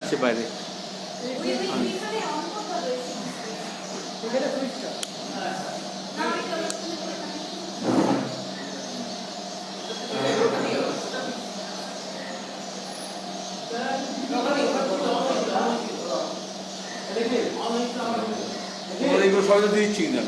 যাচ্ছে বাইরে। এগুলো সবাই দিচ্ছি না।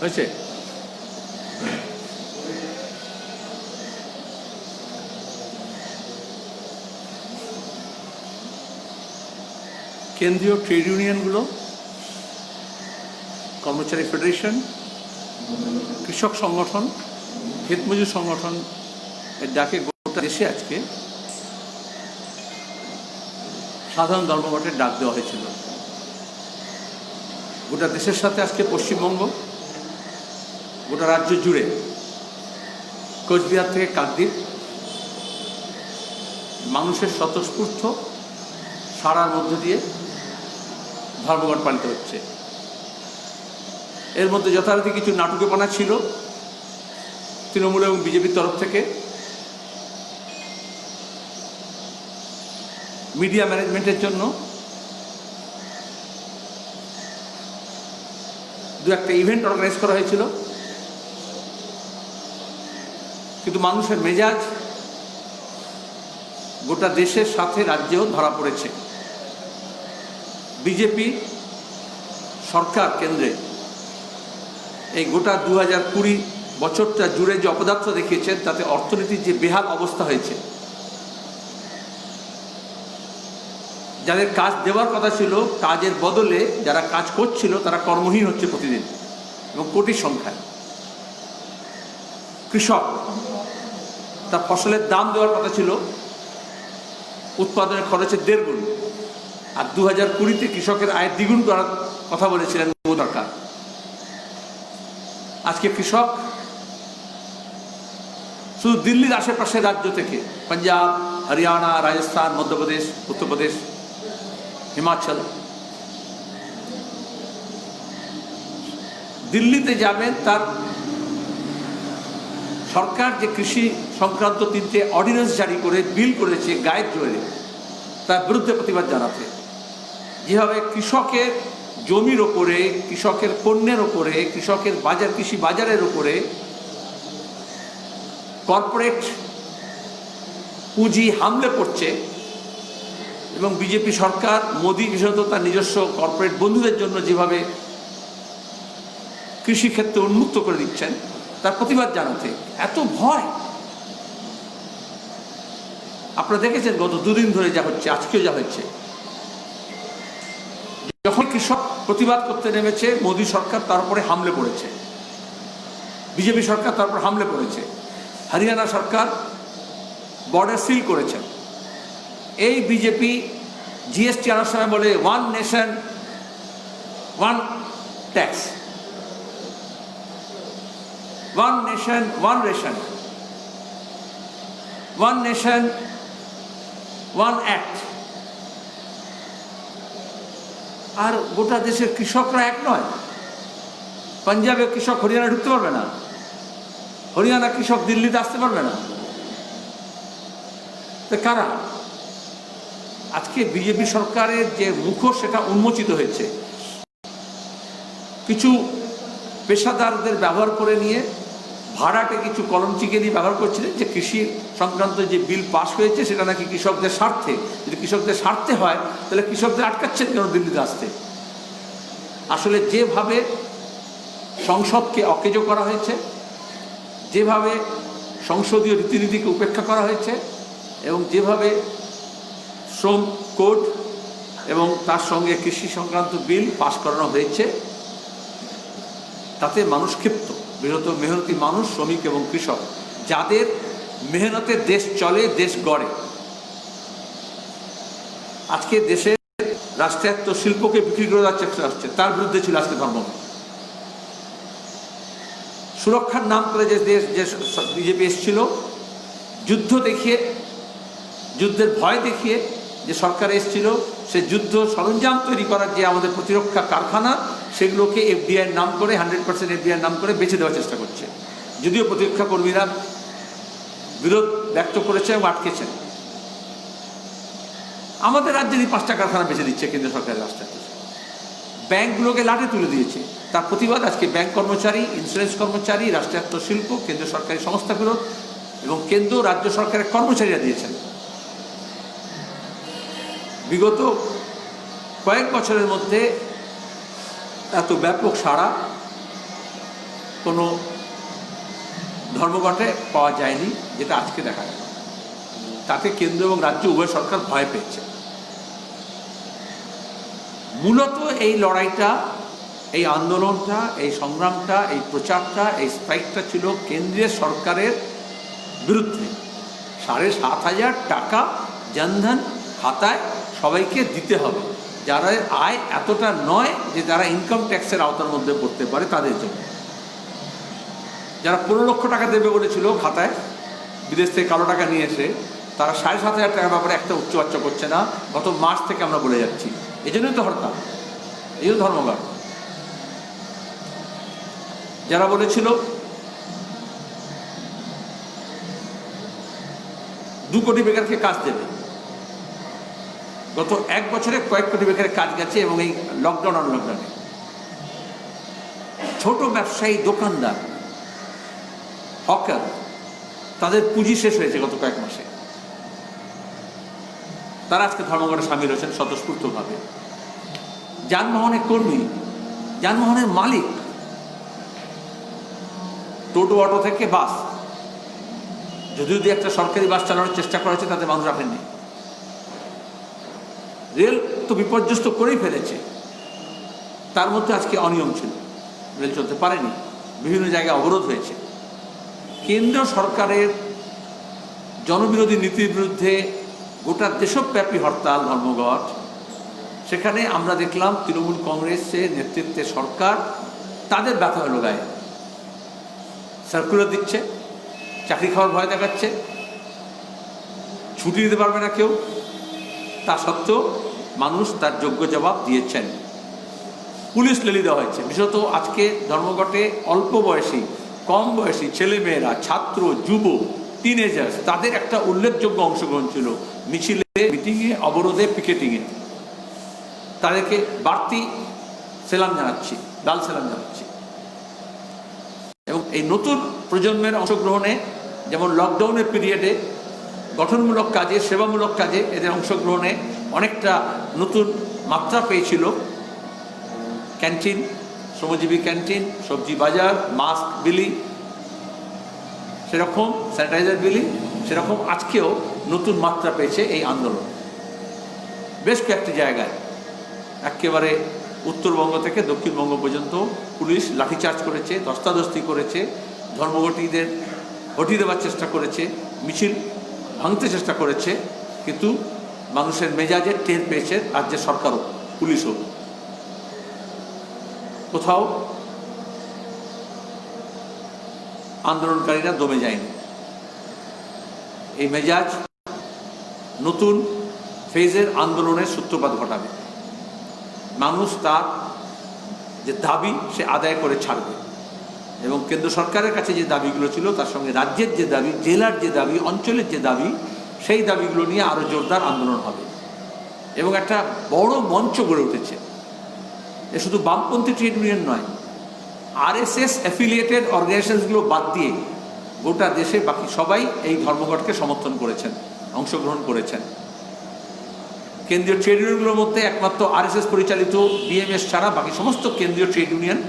হয়েছে কেন্দ্রীয় ট্রেড ইউনিয়নগুলো, কর্মচারী ফেডারেশন, কৃষক সংগঠন, ক্ষেতমজুর সংগঠন এর ডাকে গোটা দেশে আজকে সাধারণ ধর্মঘটের ডাক দেওয়া হয়েছিল। গোটা দেশের সাথে আজকে পশ্চিমবঙ্গ, গোটা রাজ্য জুড়ে কোচবিহার থেকে কাকদ্বীপ মানুষের স্বতঃস্ফূর্ত সাড়ার মধ্য দিয়ে ধর্মঘট পালিত হচ্ছে। এর মধ্যে যথারীতি কিছু নাটুকেপনা ছিল তৃণমূল এবং বিজেপির তরফ থেকে। মিডিয়া ম্যানেজমেন্টের জন্য দু একটা ইভেন্ট অর্গানাইজ করা হয়েছিল, কিন্তু মানুষের মেজাজ গোটা দেশের সাথে রাজ্যেও ধরা পড়েছে। বিজেপি সরকার কেন্দ্রে এই গোটা 2020 বছরটা জুড়ে যে অপদার্থ দেখিয়েছেন, তাতে অর্থনীতির যে বেহাল অবস্থা হয়েছে, যাদের কাজ দেওয়ার কথা ছিল কাজের বদলে যারা কাজ করছিল তারা কর্মহীন হচ্ছে প্রতিদিন এবং কোটি সংখ্যায়। কৃষক তার ফসলের দাম দেওয়ার কথা ছিল উৎপাদনের খরচের 1.5 গুণ, আর 2020-তে কৃষকের আয় দ্বিগুণ করার কথা বলেছিলেন মোদী সরকার। আজকে কৃষক শুধু দিল্লির আশেপাশের রাজ্য থেকে পাঞ্জাব, হরিয়ানা, রাজস্থান, মধ্যপ্রদেশ, উত্তরপ্রদেশ, হিমাচল, দিল্লিতে যাবেন, তার সরকার যে কৃষি সংক্রান্ত 3টে অর্ডিন্যান্স জারি করে বিল করেছে গায়ের জোরে, তার বিরুদ্ধে প্রতিবাদ জানাতে। যেভাবে কৃষকের জমির ওপরে, কৃষকের পণ্যের ওপরে, কৃষকের বাজার, কৃষি বাজারের ওপরে কর্পোরেট পুঁজি হামলে পড়ছে এবং বিজেপি সরকার, মোদী বিশেষত তার নিজস্ব কর্পোরেট বন্ধুদের জন্য যেভাবে কৃষিক্ষেত্রে উন্মুক্ত করে দিচ্ছেন, তার প্রতিবাদ জানাতে এত ভয়। আপনারা দেখেছেন গত 2 দিন ধরে যা হচ্ছে, আজকেও যা হচ্ছে। যখন কৃষক প্রতিবাদ করতে নেমেছে, মোদী সরকার তার উপরে হামলে পড়েছে, বিজেপি সরকার তার উপর হামলে পড়েছে। হরিয়ানা সরকার বর্ডার সিল করেছেন। এই বিজেপি জিএসটি আনার সময় বলে 1 nation 1 tax, 1 nation 1 ration, 1 nation 1 act. আর গোটা দেশের কৃষকরা এক নয়। পাঞ্জাবে কৃষক হরিয়ানা ঢুকতে পারবে না, হরিয়ানা কৃষক দিল্লিতে আসতে পারবে না। তো কারা? আজকে বিজেপি সরকারের যে মুখোশ, সেটা উন্মোচিত হয়েছে। কিছু পেশাদারদের ব্যবহার করে নিয়ে, ভাড়াটে কিছু কলমচিকে দিয়ে ব্যবহার করছিলেন যে কৃষি সংক্রান্ত যে বিল পাশ হয়েছে সেটা নাকি কৃষকদের স্বার্থে। যদি কৃষকদের স্বার্থে হয় তাহলে কৃষকদের আটকাচ্ছেন কেন দিল্লিতে আসতে? আসলে যেভাবে সংসদকে অকেজো করা হয়েছে, যেভাবে সংসদীয় রীতিনীতিকে উপেক্ষা করা হয়েছে, এবং যেভাবে শ্রম কোড এবং তার সঙ্গে কৃষি সংক্রান্ত বিল পাশ করানো হয়েছে, তাতে মানুষ ক্ষিপ্ত। বৃহত্তর মেহনতি মানুষ, শ্রমিক এবং কৃষক, যাদের মেহনতে দেশ চলে, দেশ গড়ে। আজকে দেশের রাষ্ট্রায়ত্ত শিল্পকে বিক্রি করে দেওয়ার চেষ্টা আসছে, তার বিরুদ্ধে ছিল আজকে ধর্মঘট। সুরক্ষার নাম করে যে বিজেপি এসেছিল, যুদ্ধ দেখিয়ে, যুদ্ধের ভয় দেখিয়ে যে সরকার এসেছিল, সে যুদ্ধ সরঞ্জাম তৈরি করার যে আমাদের প্রতিরক্ষা কারখানা, সেগুলোকে এফডিআইয়ের নাম করে 100% এফডিআইয়ের নাম করে বেছে দেওয়ার চেষ্টা করছে। যদিও প্রতিরক্ষা কর্মীরা বিরোধ ব্যক্ত করেছে এবং আটকেছেন। আমাদের রাজ্যেরই 5টা কারখানা বেছে দিচ্ছে কেন্দ্র সরকারের রাষ্ট্রায়ত্ত। ব্যাংকগুলোকে লাটে তুলে দিয়েছে। তার প্রতিবাদ আজকে ব্যাংক কর্মচারী, ইন্স্যুরেন্স কর্মচারী, রাষ্ট্রায়ত্ত শিল্প, কেন্দ্র সরকারি সংস্থাগুলো এবং কেন্দ্র রাজ্য সরকারের কর্মচারীরা দিয়েছেন। বিগত কয়েক বছরের মধ্যে এত ব্যাপক সাড়া কোনো ধর্মঘটে পাওয়া যায়নি, যেটা আজকে দেখা গেল। তাতে কেন্দ্র এবং রাজ্য উভয় সরকার ভয় পেয়েছে। মূলত এই লড়াইটা, এই আন্দোলনটা, এই সংগ্রামটা, এই প্রচারটা, এই স্ট্রাইকটা ছিল কেন্দ্রীয় সরকারের বিরুদ্ধে। 7,500 টাকা জনধন খাতায় সবাইকে দিতে হবে, যারা আয় এতটা নয় যে যারা ইনকাম ট্যাক্সের আওতার মধ্যে পড়তে পারে তাদের জন্য। যারা 15 লক্ষ টাকা দেবে বলেছিল খাতায়, বিদেশ থেকে কালো টাকা নিয়ে এসে, তারা 7,500 টাকার ব্যাপারে একটা উচ্চবাচ্চা করছে না। গত মাস থেকে আমরা বলে যাচ্ছি। এই জন্যই তো হরতাল, এই জন্য ধর্মঘট। যারা বলেছিল 2 কোটি বেকারকে কাজ দেবে, গত 1 বছরে কয়েক কোটি বেকারের কাজ গেছে। এবং এই লকডাউন আনলকডাউনে ছোট ব্যবসায়ী, দোকানদার, হকার, তাদের পুঁজি শেষ হয়েছে গত কয়েক মাসে। তারা আজকে ধর্মঘটে সামিল হয়েছেন স্বতঃস্ফূর্তভাবে। যানবাহনের কর্মী, যানবাহনের মালিক, টোটো, অটো থেকে বাস, যদিও একটা সরকারি বাস চালানোর চেষ্টা করা হয়েছে, তাতে মানুষ রাখেননি। রেল তো বিপর্যস্ত করেই ফেলেছে, তার মধ্যে আজকে অনিয়ম ছিল, রেল চলতে পারেনি, বিভিন্ন জায়গায় অবরোধ হয়েছে। কেন্দ্র সরকারের জনবিরোধী নীতির বিরুদ্ধে গোটা দেশব্যাপী হরতাল, ধর্মঘট। সেখানে আমরা দেখলাম তৃণমূল কংগ্রেসের নেতৃত্বে সরকার, তাদের ব্যথা হলো গায়ে। সার্কুলার দিচ্ছে, চাকরি খাওয়ার ভয় দেখাচ্ছে, ছুটি দিতে পারবে না কেউ। তা সত্ত্বেও মানুষ তার যোগ্য জবাব দিয়েছেন। পুলিশ লেলি দেওয়া হয়েছে। বিশেষত আজকে ধর্মঘটে অল্প বয়সী, কম বয়সী ছেলেমেয়েরা, ছাত্র, যুব, টিনেজার্স, তাদের একটা উল্লেখযোগ্য অংশগ্রহণ ছিল মিছিলে, মিটিংয়ে, অবরোধে, পিকেটিংয়ে। তাদেরকে বাড়তি সেলাম জানাচ্ছি, লাল সেলাম জানাচ্ছি। এবং এই নতুন প্রজন্মের অংশগ্রহণে, যেমন লকডাউনের পিরিয়ডে গঠনমূলক কাজে, সেবামূলক কাজে এদের অংশগ্রহণে অনেকটা নতুন মাত্রা পেয়েছিল। ক্যান্টিন, শ্রমজীবী ক্যান্টিন, সবজি বাজার, মাস্ক বিলি, সেরকম স্যানিটাইজার বিলি, সেরকম আজকেও নতুন মাত্রা পেয়েছে এই আন্দোলন। বেশ কয়েকটি জায়গায় একেবারে উত্তরবঙ্গ থেকে দক্ষিণবঙ্গ পর্যন্ত পুলিশ লাঠিচার্জ করেছে, ধস্তাধস্তি করেছে, ধর্মঘটীদের হটিয়ে দেওয়ার চেষ্টা করেছে, মিছিল ভাঙতে চেষ্টা করেছে। কিন্তু মানুষের মেজাজে টের পেয়েছে রাজ্যের সরকারও, পুলিশও। কোথাও আন্দোলনকারীরা দমে যায়নি। এই মেজাজ নতুন ফেজের আন্দোলনের সূত্রপাত ঘটাবে। মানুষ তার যে দাবি সে আদায় করে ছাড়বে। এবং কেন্দ্র সরকারের কাছে যে দাবিগুলো ছিল, তার সঙ্গে রাজ্যের যে দাবি, জেলার যে দাবি, অঞ্চলের যে দাবি, সেই দাবিগুলো নিয়ে আরও জোরদার আন্দোলন হবে। এবং একটা বড় মঞ্চ গড়ে উঠেছে। এ শুধু বামপন্থী ট্রেড ইউনিয়ন নয়, আরএসএস অ্যাফিলিয়েটেড অর্গানাইজেশনসগুলো বাদ দিয়ে গোটা দেশে বাকি সবাই এই ধর্মঘটকে সমর্থন করেছেন, অংশগ্রহণ করেছেন। কেন্দ্রীয় ট্রেড ইউনিয়নগুলোর মধ্যে একমাত্র আরএসএস পরিচালিত বিএমএস ছাড়া বাকি সমস্ত কেন্দ্রীয় ট্রেড ইউনিয়ন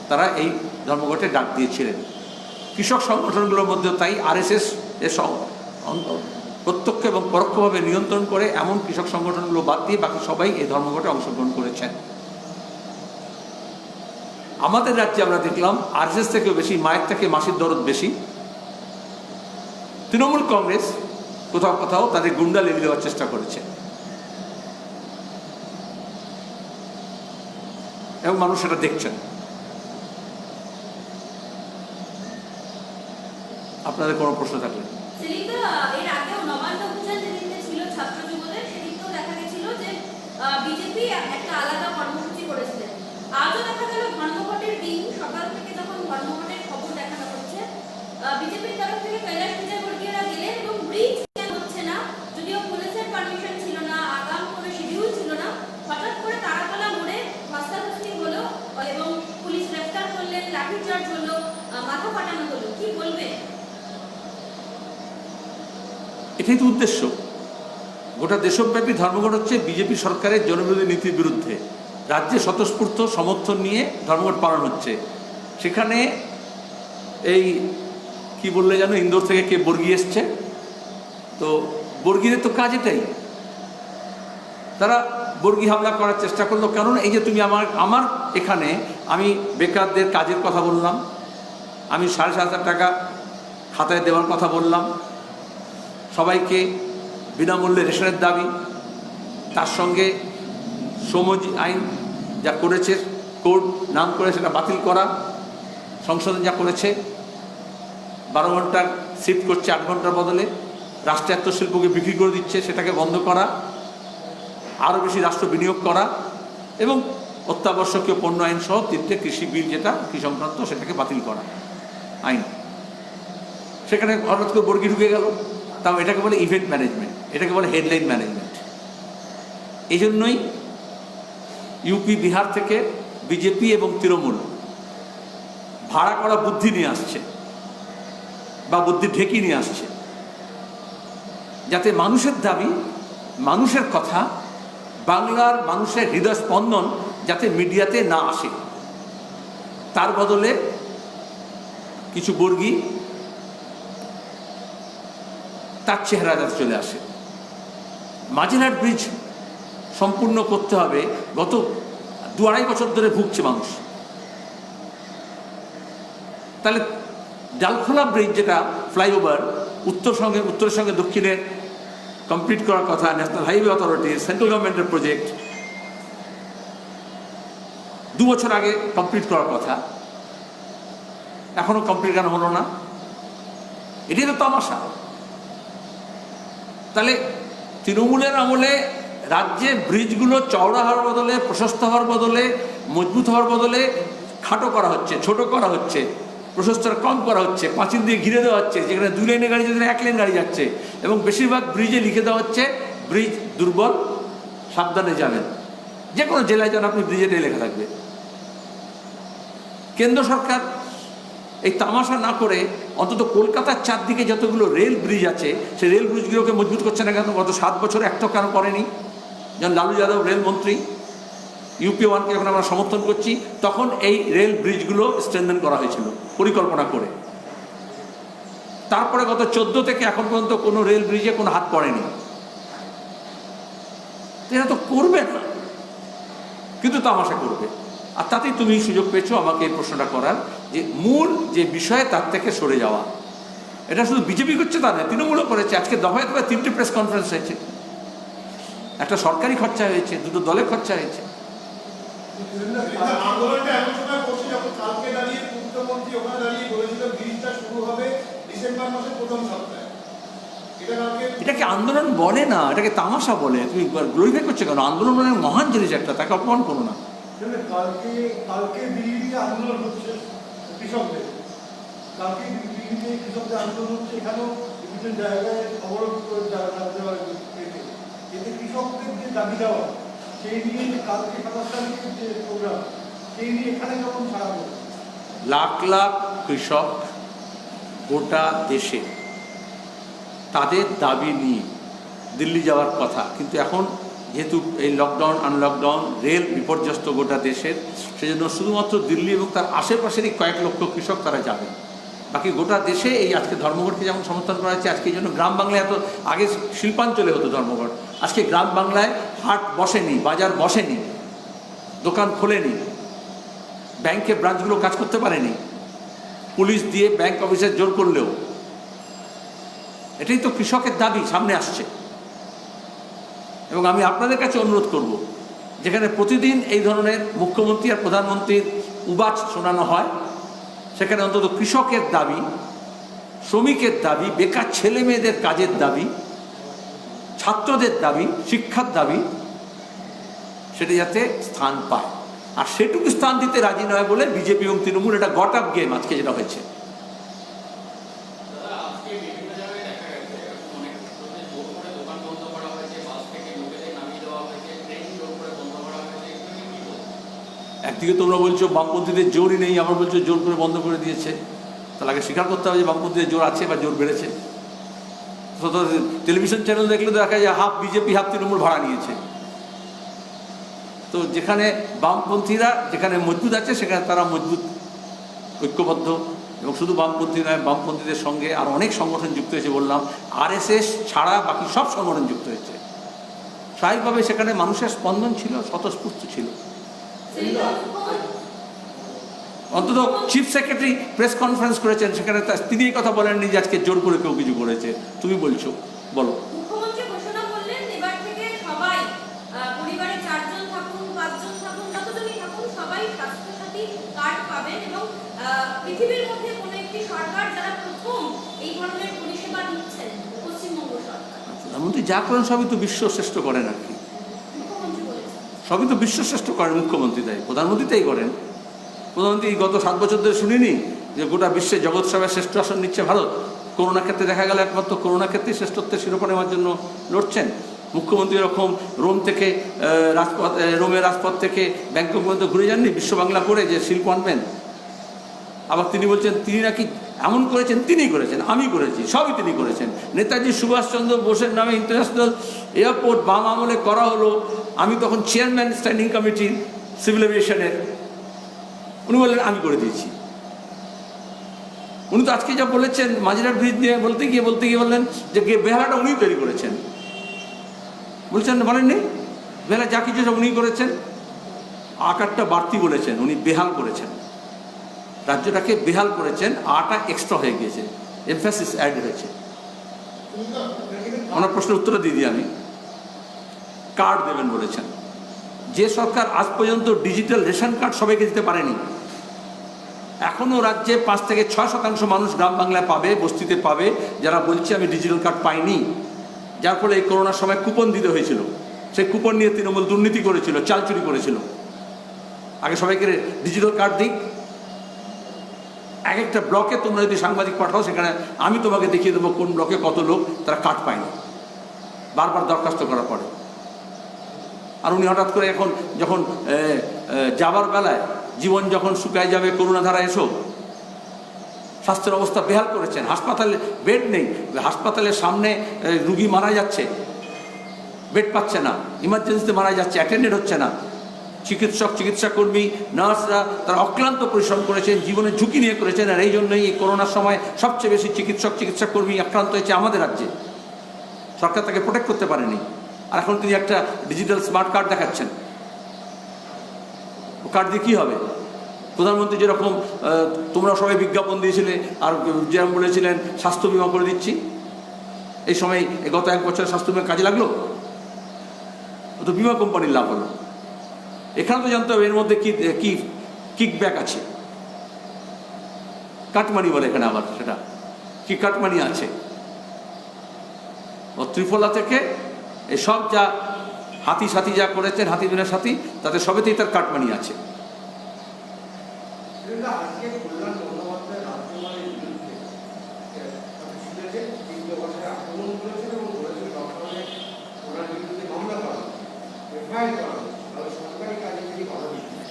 তারা এই ধর্মঘটে ডাক দিয়েছিলেন। কৃষক সংগঠনগুলোর মধ্যেও তাই। আরএসএস এর প্রত্যক্ষ এবং পরোক্ষভাবে নিয়ন্ত্রণ করে এমন কৃষক সংগঠনগুলো বাদ দিয়ে বাকি সবাই এই ধর্মঘটে অংশগ্রহণ করেছেন। আমাদের রাজ্যে আমরা দেখলাম আরএসএস থেকেও বেশি, মায়ের থেকে মাসির দরদ বেশি। তৃণমূল কংগ্রেস কোথাও কোথাও তাদের গুন্ডা লেগে দেওয়ার চেষ্টা করেছে। এবং মানুষ সেটা দেখছেন। আপনাদের কোনো প্রশ্ন থাকলে। এর আগেও নবান্ন অভিযান যেদিনকে ছিল ছাত্র যুবদের, সেদিনকেও দেখা গেছিল যে বিজেপি একটা আলাদা কর্মসূচি করেছিলেন। আজও দেখা গেল ধর্মঘটের দিন সকাল থেকে যখন ধর্মঘটের খবর দেখানো হচ্ছে, বিজেপির তরফ থেকে কৈলাস বিজয়বর্গীয়রা গেলেন এবং ব্রিজ হচ্ছে না, যদিও পুলিশের পারমিশন ছিল না, আগাম কোনো শিডিউল ছিল না, হঠাৎ করে তারাতলা মোড়ে ধস্তাধস্তি হলো এবং পুলিশ গ্রেফতার করলেন, লাঠিচার্জ হলো, মাথা ফাটানো হলো। কি বলবে? এটাই তো উদ্দেশ্য। গোটা দেশব্যাপী ধর্মঘট হচ্ছে বিজেপি সরকারের জনবিরোধী নীতির বিরুদ্ধে। রাজ্যে স্বতঃস্ফূর্ত সমর্থন নিয়ে ধর্মঘট পালন হচ্ছে। সেখানে এই কি বললে যেন, ইন্দোর থেকে কে বর্গি এসছে, তো বর্গিদের তো কাজ এটাই। তারা বর্গি হামলা করার চেষ্টা করলো। কারণ এই যে তুমি আমার এখানে আমি বেকারদের কাজের কথা বললাম, আমি 7,500 টাকা খাতায় দেওয়ার কথা বললাম, সবাইকে বিনামূল্যে রেশনের দাবি, তার সঙ্গে শ্রমজীবী আইন যা করেছে, কোর্ট নাম করে সেটা বাতিল করা, সংশোধন যা করেছে, 12 ঘন্টার শিফট করছে 8 ঘন্টার বদলে, রাষ্ট্রায়ত্ত শিল্পকে বিক্রি করে দিচ্ছে, সেটাকে বন্ধ করা, আরও বেশি রাষ্ট্র বিনিয়োগ করা এবং অত্যাবশ্যকীয় পণ্য আইন সহ 3টে কৃষি বিল যেটা কৃষি সংক্রান্ত সেটাকে বাতিল করা আইন। সেখানে হঠাৎ করে বর্গি ঢুকে গেল। তাও এটাকে বলে ইভেন্ট ম্যানেজমেন্ট, এটাকে বলে হেডলাইন ম্যানেজমেন্ট। এই জন্যই ইউপি বিহার থেকে বিজেপি এবং তৃণমূল ভাড়া করা বুদ্ধি নিয়ে আসছে বা বুদ্ধি ঢেকি নিয়ে আসছে, যাতে মানুষের দাবি, মানুষের কথা, বাংলার মানুষের হৃদয় স্পন্দন যাতে মিডিয়াতে না আসে। তার বদলে কিছু বর্গী তার চেহারা যাতে চলে আসে। মাঝেরহাট ব্রিজ সম্পূর্ণ করতে হবে, গত 2-2.5 বছর ধরে ভুগছে মানুষ। তাহলে ডালখোলা ব্রিজ যেটা ফ্লাইওভার উত্তরের সঙ্গে দক্ষিণের কমপ্লিট করার কথা, ন্যাশনাল হাইওয়ে অথরিটি, সেন্ট্রাল গভর্নমেন্টের প্রজেক্ট, 2 বছর আগে কমপ্লিট করার কথা, এখনো কমপ্লিট কেন হলো না? এটাই তো তামাশা। তাহলে তৃণমূলের আমলে রাজ্যে ব্রিজগুলো চওড়া হওয়ার বদলে, প্রশস্ত হওয়ার বদলে, মজবুত হওয়ার বদলে খাটো করা হচ্ছে, ছোট করা হচ্ছে, প্রশস্তটা কম করা হচ্ছে, পাঁচিল দিয়ে ঘিরে দেওয়া হচ্ছে, যেখানে 2 লেনে গাড়ি যেখানে 1 লেন গাড়ি যাচ্ছে, এবং বেশিরভাগ ব্রিজে লিখে দেওয়া হচ্ছে ব্রিজ দুর্বল, সাবধানে যাবেন। যে কোনো জেলায় যেন আপনি ব্রিজেটাই লেখা থাকবে। কেন্দ্র সরকার এই তামাশা না করে অন্তত কলকাতার চারদিকে যতগুলো রেল ব্রিজ আছে সেই রেল ব্রিজগুলোকে মজবুত করছে না কেন? গত 7 বছরে একটা কেন করেনি? যেমন লালু যাদব রেলমন্ত্রী, ইউপি 1কে যখন আমরা সমর্থন করছি, তখন এই রেল ব্রিজগুলো স্ট্রেনথেন করা হয়েছিল পরিকল্পনা করে। তারপরে গত 14 থেকে এখন পর্যন্ত কোনো রেল ব্রিজে কোনো হাত পড়েনি। এরা তো করবে না, কিন্তু তামাশা করবে। আর তাতেই তুমি সুযোগ পেয়েছো আমাকে এই প্রশ্নটা করার, যে মূল যে বিষয় তার থেকে সরে যাওয়া। এটা শুধু বিজেপি করছে তা নয়, তৃণমূলও করেছে। আজকে দফায় 3টে প্রেস কনফারেন্স হয়েছে, একটা সরকারি খরচা হয়েছে, 2টো দলের খরচা হয়েছে। এটাকে আন্দোলন বলে না, এটাকে তামাশা বলে। তুমি গ্লোরিফাই করছো কেন? আন্দোলন মানে মহান জিনিস একটা, তাকে অপমান করো না। কালকে দিল্লিতে আন্দোলন হচ্ছে কৃষকদের, কালকে দিল্লিতে কৃষকদের আন্দোলন হচ্ছে, এখানেও বিভিন্ন জায়গায় অবরোধ এতে কৃষকদের যে দাবি দেওয়া সেই নিয়ে কালকে 27 তারিখের যে প্রোগ্রাম, সেই নিয়ে এখানে যখন ছাড়া হবে, লাখ লাখ কৃষক গোটা দেশে তাদের দাবি নিয়ে দিল্লি যাওয়ার কথা, কিন্তু এখন যেহেতু এই লকডাউন আনলকডাউন, রেল বিপর্যস্ত গোটা দেশের, সেজন্য শুধুমাত্র দিল্লি এবং তার আশেপাশেরই কয়েক লক্ষ কৃষক তারা যাবে। বাকি গোটা দেশে এই আজকে ধর্মঘটকে যেমন সমর্থন করা হচ্ছে, আজকে এই জন্য গ্রাম বাংলায় এত, আগে শিল্পাঞ্চলে হতো ধর্মঘট, আজকে গ্রাম বাংলায় হাট বসেনি, বাজার বসেনি, দোকান খোলেনি, ব্যাংকে ব্রাঞ্চগুলো কাজ করতে পারেনি, পুলিশ দিয়ে ব্যাংক অফিসে জোর করলেও। এটাই তো কৃষকের দাবি সামনে আসছে। এবং আমি আপনাদের কাছে অনুরোধ করব, যেখানে প্রতিদিন এই ধরনের মুখ্যমন্ত্রী আর প্রধানমন্ত্রীর উবাচ শোনানো হয়, সেখানে অন্তত কৃষকের দাবি শ্রমিকের দাবি, বেকার ছেলে মেয়েদের কাজের দাবি, ছাত্রদের দাবি, শিক্ষার দাবি, সেটা যাতে স্থান পায়। আর সেটুকু স্থান দিতে রাজি নয় বলে বিজেপি এবং তৃণমূল এটা গট আপ গেম আজকে যেটা হয়েছে। একদিকে তোমরা বলছো বামপন্থীদের জোরই নেই, আবার বলছো জোর করে বন্ধ করে দিয়েছে। তাহলে আগে স্বীকার করতে হবে যে বামপন্থীদের জোর আছে বা জোর বেড়েছে। টেলিভিশন চ্যানেল দেখলে তো দেখা যায় হাফ বিজেপি হাফ তৃণমূল ভাড়া নিয়েছে। তো যেখানে বামপন্থীরা যেখানে মজবুত আছে সেখানে তারা মজবুত, ঐক্যবদ্ধ। এবং শুধু বামপন্থী নয়, বামপন্থীদের সঙ্গে আর অনেক সংগঠন যুক্ত হয়েছে। বললাম RSS ছাড়া বাকি সব সংগঠন যুক্ত হয়েছে। স্বাভাবিকভাবে সেখানে মানুষের স্পন্দন ছিল, স্বতঃস্ফূর্ত ছিল। অন্তত চিফ সেক্রেটারি প্রেস কনফারেন্স করেছেন, সেখানে তিনি এই কথা বলেননি যে আজকে জোর করে কেউ কিছু করেছে। তুমি বলছো, বলো। মুখ্যমন্ত্রী ঘোষণা করলেন এবার থেকে সবাই পরিবারে 4 জন থাকুন, 5 জন থাকুন, যতজনই থাকুন সবাই স্বাস্থ্যসাথী কার্ড পাবেন এবং পৃথিবীর মধ্যে কোনো একটি সরকার যারা প্রথম এই ধরনের পরিষেবা দিচ্ছেন পশ্চিমবঙ্গ সরকার। প্রধানমন্ত্রী যা করেন সবই তো বিশ্ব শ্রেষ্ঠ করেন আর কি। মুখ্যমন্ত্রী বলেছেন সবই তো বিশ্ব শ্রেষ্ঠ করেন মুখ্যমন্ত্রী, তাই প্রধানমন্ত্রী তাই করেন। প্রধানমন্ত্রী গত 7 বছর ধরে শুনিনি যে গোটা বিশ্বে জগৎ সেবায় শ্রেষ্ঠ আসন নিচ্ছে ভারত। করোনা ক্ষেত্রে দেখা গেল একমাত্র করোনা ক্ষেত্রে শ্রেষ্ঠত্বের শিরোপা নেওয়ার জন্য লড়ছেন। মুখ্যমন্ত্রী এরকম রোমের রাজপথ থেকে ব্যাংকক পর্যন্ত ঘুরে যাননি বিশ্ব বাংলা করে যে শিল্প আনবেন। আবার তিনি বলছেন তিনি নাকি এমন করেছেন, তিনিই করেছেন, আমি করেছি, সবই তিনি করেছেন। নেতাজি সুভাষচন্দ্র বোসের নামে ইন্টারন্যাশনাল এয়ারপোর্ট বাম আমলে করা হলো, আমি তখন চেয়ারম্যান স্ট্যান্ডিং কমিটি সিভিল এভিয়েশনের, উনি বললেন আমি করে দিয়েছি। উনি তো আজকে যা বলেছেন মাঝিরহাট ব্রিজ নিয়ে বলতে গিয়ে বললেন যে বেহালাটা উনিই তৈরি করেছেন। বলছেন বলেননি বেহালা যা কিছু সব উনিই করেছেন। আকারটা বাড়তি বলেছেন, উনি বেহাল করেছেন, রাজ্যটাকে বেহাল করেছেন, আটা এক্সট্রা হয়ে গিয়েছে, এমফ্যাসিস অ্যাড হয়েছে। ওনার প্রশ্নের উত্তর দিয়ে দিই আমি। কার্ড দেবেন বলেছেন। যে সরকার আজ পর্যন্ত ডিজিটাল রেশন কার্ড সবাইকে দিতে পারেনি, এখনও রাজ্যে 5 থেকে 6% মানুষ গ্রাম বাংলায় পাবে, বস্তিতে পাবে, যারা বলছে আমি ডিজিটাল কার্ড পাইনি। যার ফলে এই করোনার সময় কুপন দিতে হয়েছিল। সেই কুপন নিয়ে তৃণমূল দুর্নীতি করেছিল, চাল চুরি করেছিল। আগে সবাইকে ডিজিটাল কার্ড দিক। এক একটা ব্লকে তোমরা যদি সাংবাদিক পাঠাও, সেখানে আমি তোমাকে দেখিয়ে দেবো কোন ব্লকে কত লোক তারা কার্ড পায়নি, বারবার দরখাস্ত করার পরে। আর উনি হঠাৎ করে এখন যখন যাবার বেলায় জীবন যখন শুকায় যাবে করোনা ধারা এসো, স্বাস্থ্যের অবস্থা বেহাল করেছেন। হাসপাতালে বেড নেই, হাসপাতালের সামনে রুগী মারা যাচ্ছে, বেড পাচ্ছে না, ইমার্জেন্সিতে মারা যাচ্ছে, অ্যাটেন্ডেড হচ্ছে না। চিকিৎসক, চিকিৎসাকর্মী, নার্সরা তারা অক্লান্ত পরিশ্রম করেছেন, জীবনের ঝুঁকি নিয়ে করেছেন। আর এই জন্যই এই করোনার সময় সবচেয়ে বেশি চিকিৎসক, চিকিৎসাকর্মী আক্রান্ত হয়েছে আমাদের রাজ্যে। সরকার তাকে প্রোটেক্ট করতে পারেনি। আর এখন তিনি একটা ডিজিটাল স্মার্ট কার্ড দেখাচ্ছেন। ও কার্ড দিয়ে কী হবে? প্রধানমন্ত্রী যেরকম তোমরা সবাই বিজ্ঞাপন দিয়েছিলে আর যেরকম বলেছিলেন স্বাস্থ্য বিমা করে দিচ্ছি, এই সময় গত 1 বছর স্বাস্থ্য বিমা কাজে লাগলো? ও তো বিমা কোম্পানির লাভ হলো। এখানে তো জানতে হবে এর মধ্যে কি কিকব্যাক আছে, কাটমানি বলে এখানে, আবার সেটা কি কাটমানি আছে। ও ত্রিফলা থেকে এসব যা হাতি সাথী যা করেছেন, হাতি বিনা সাথী, তাতে সবেতেই তার কাটমানি আছে।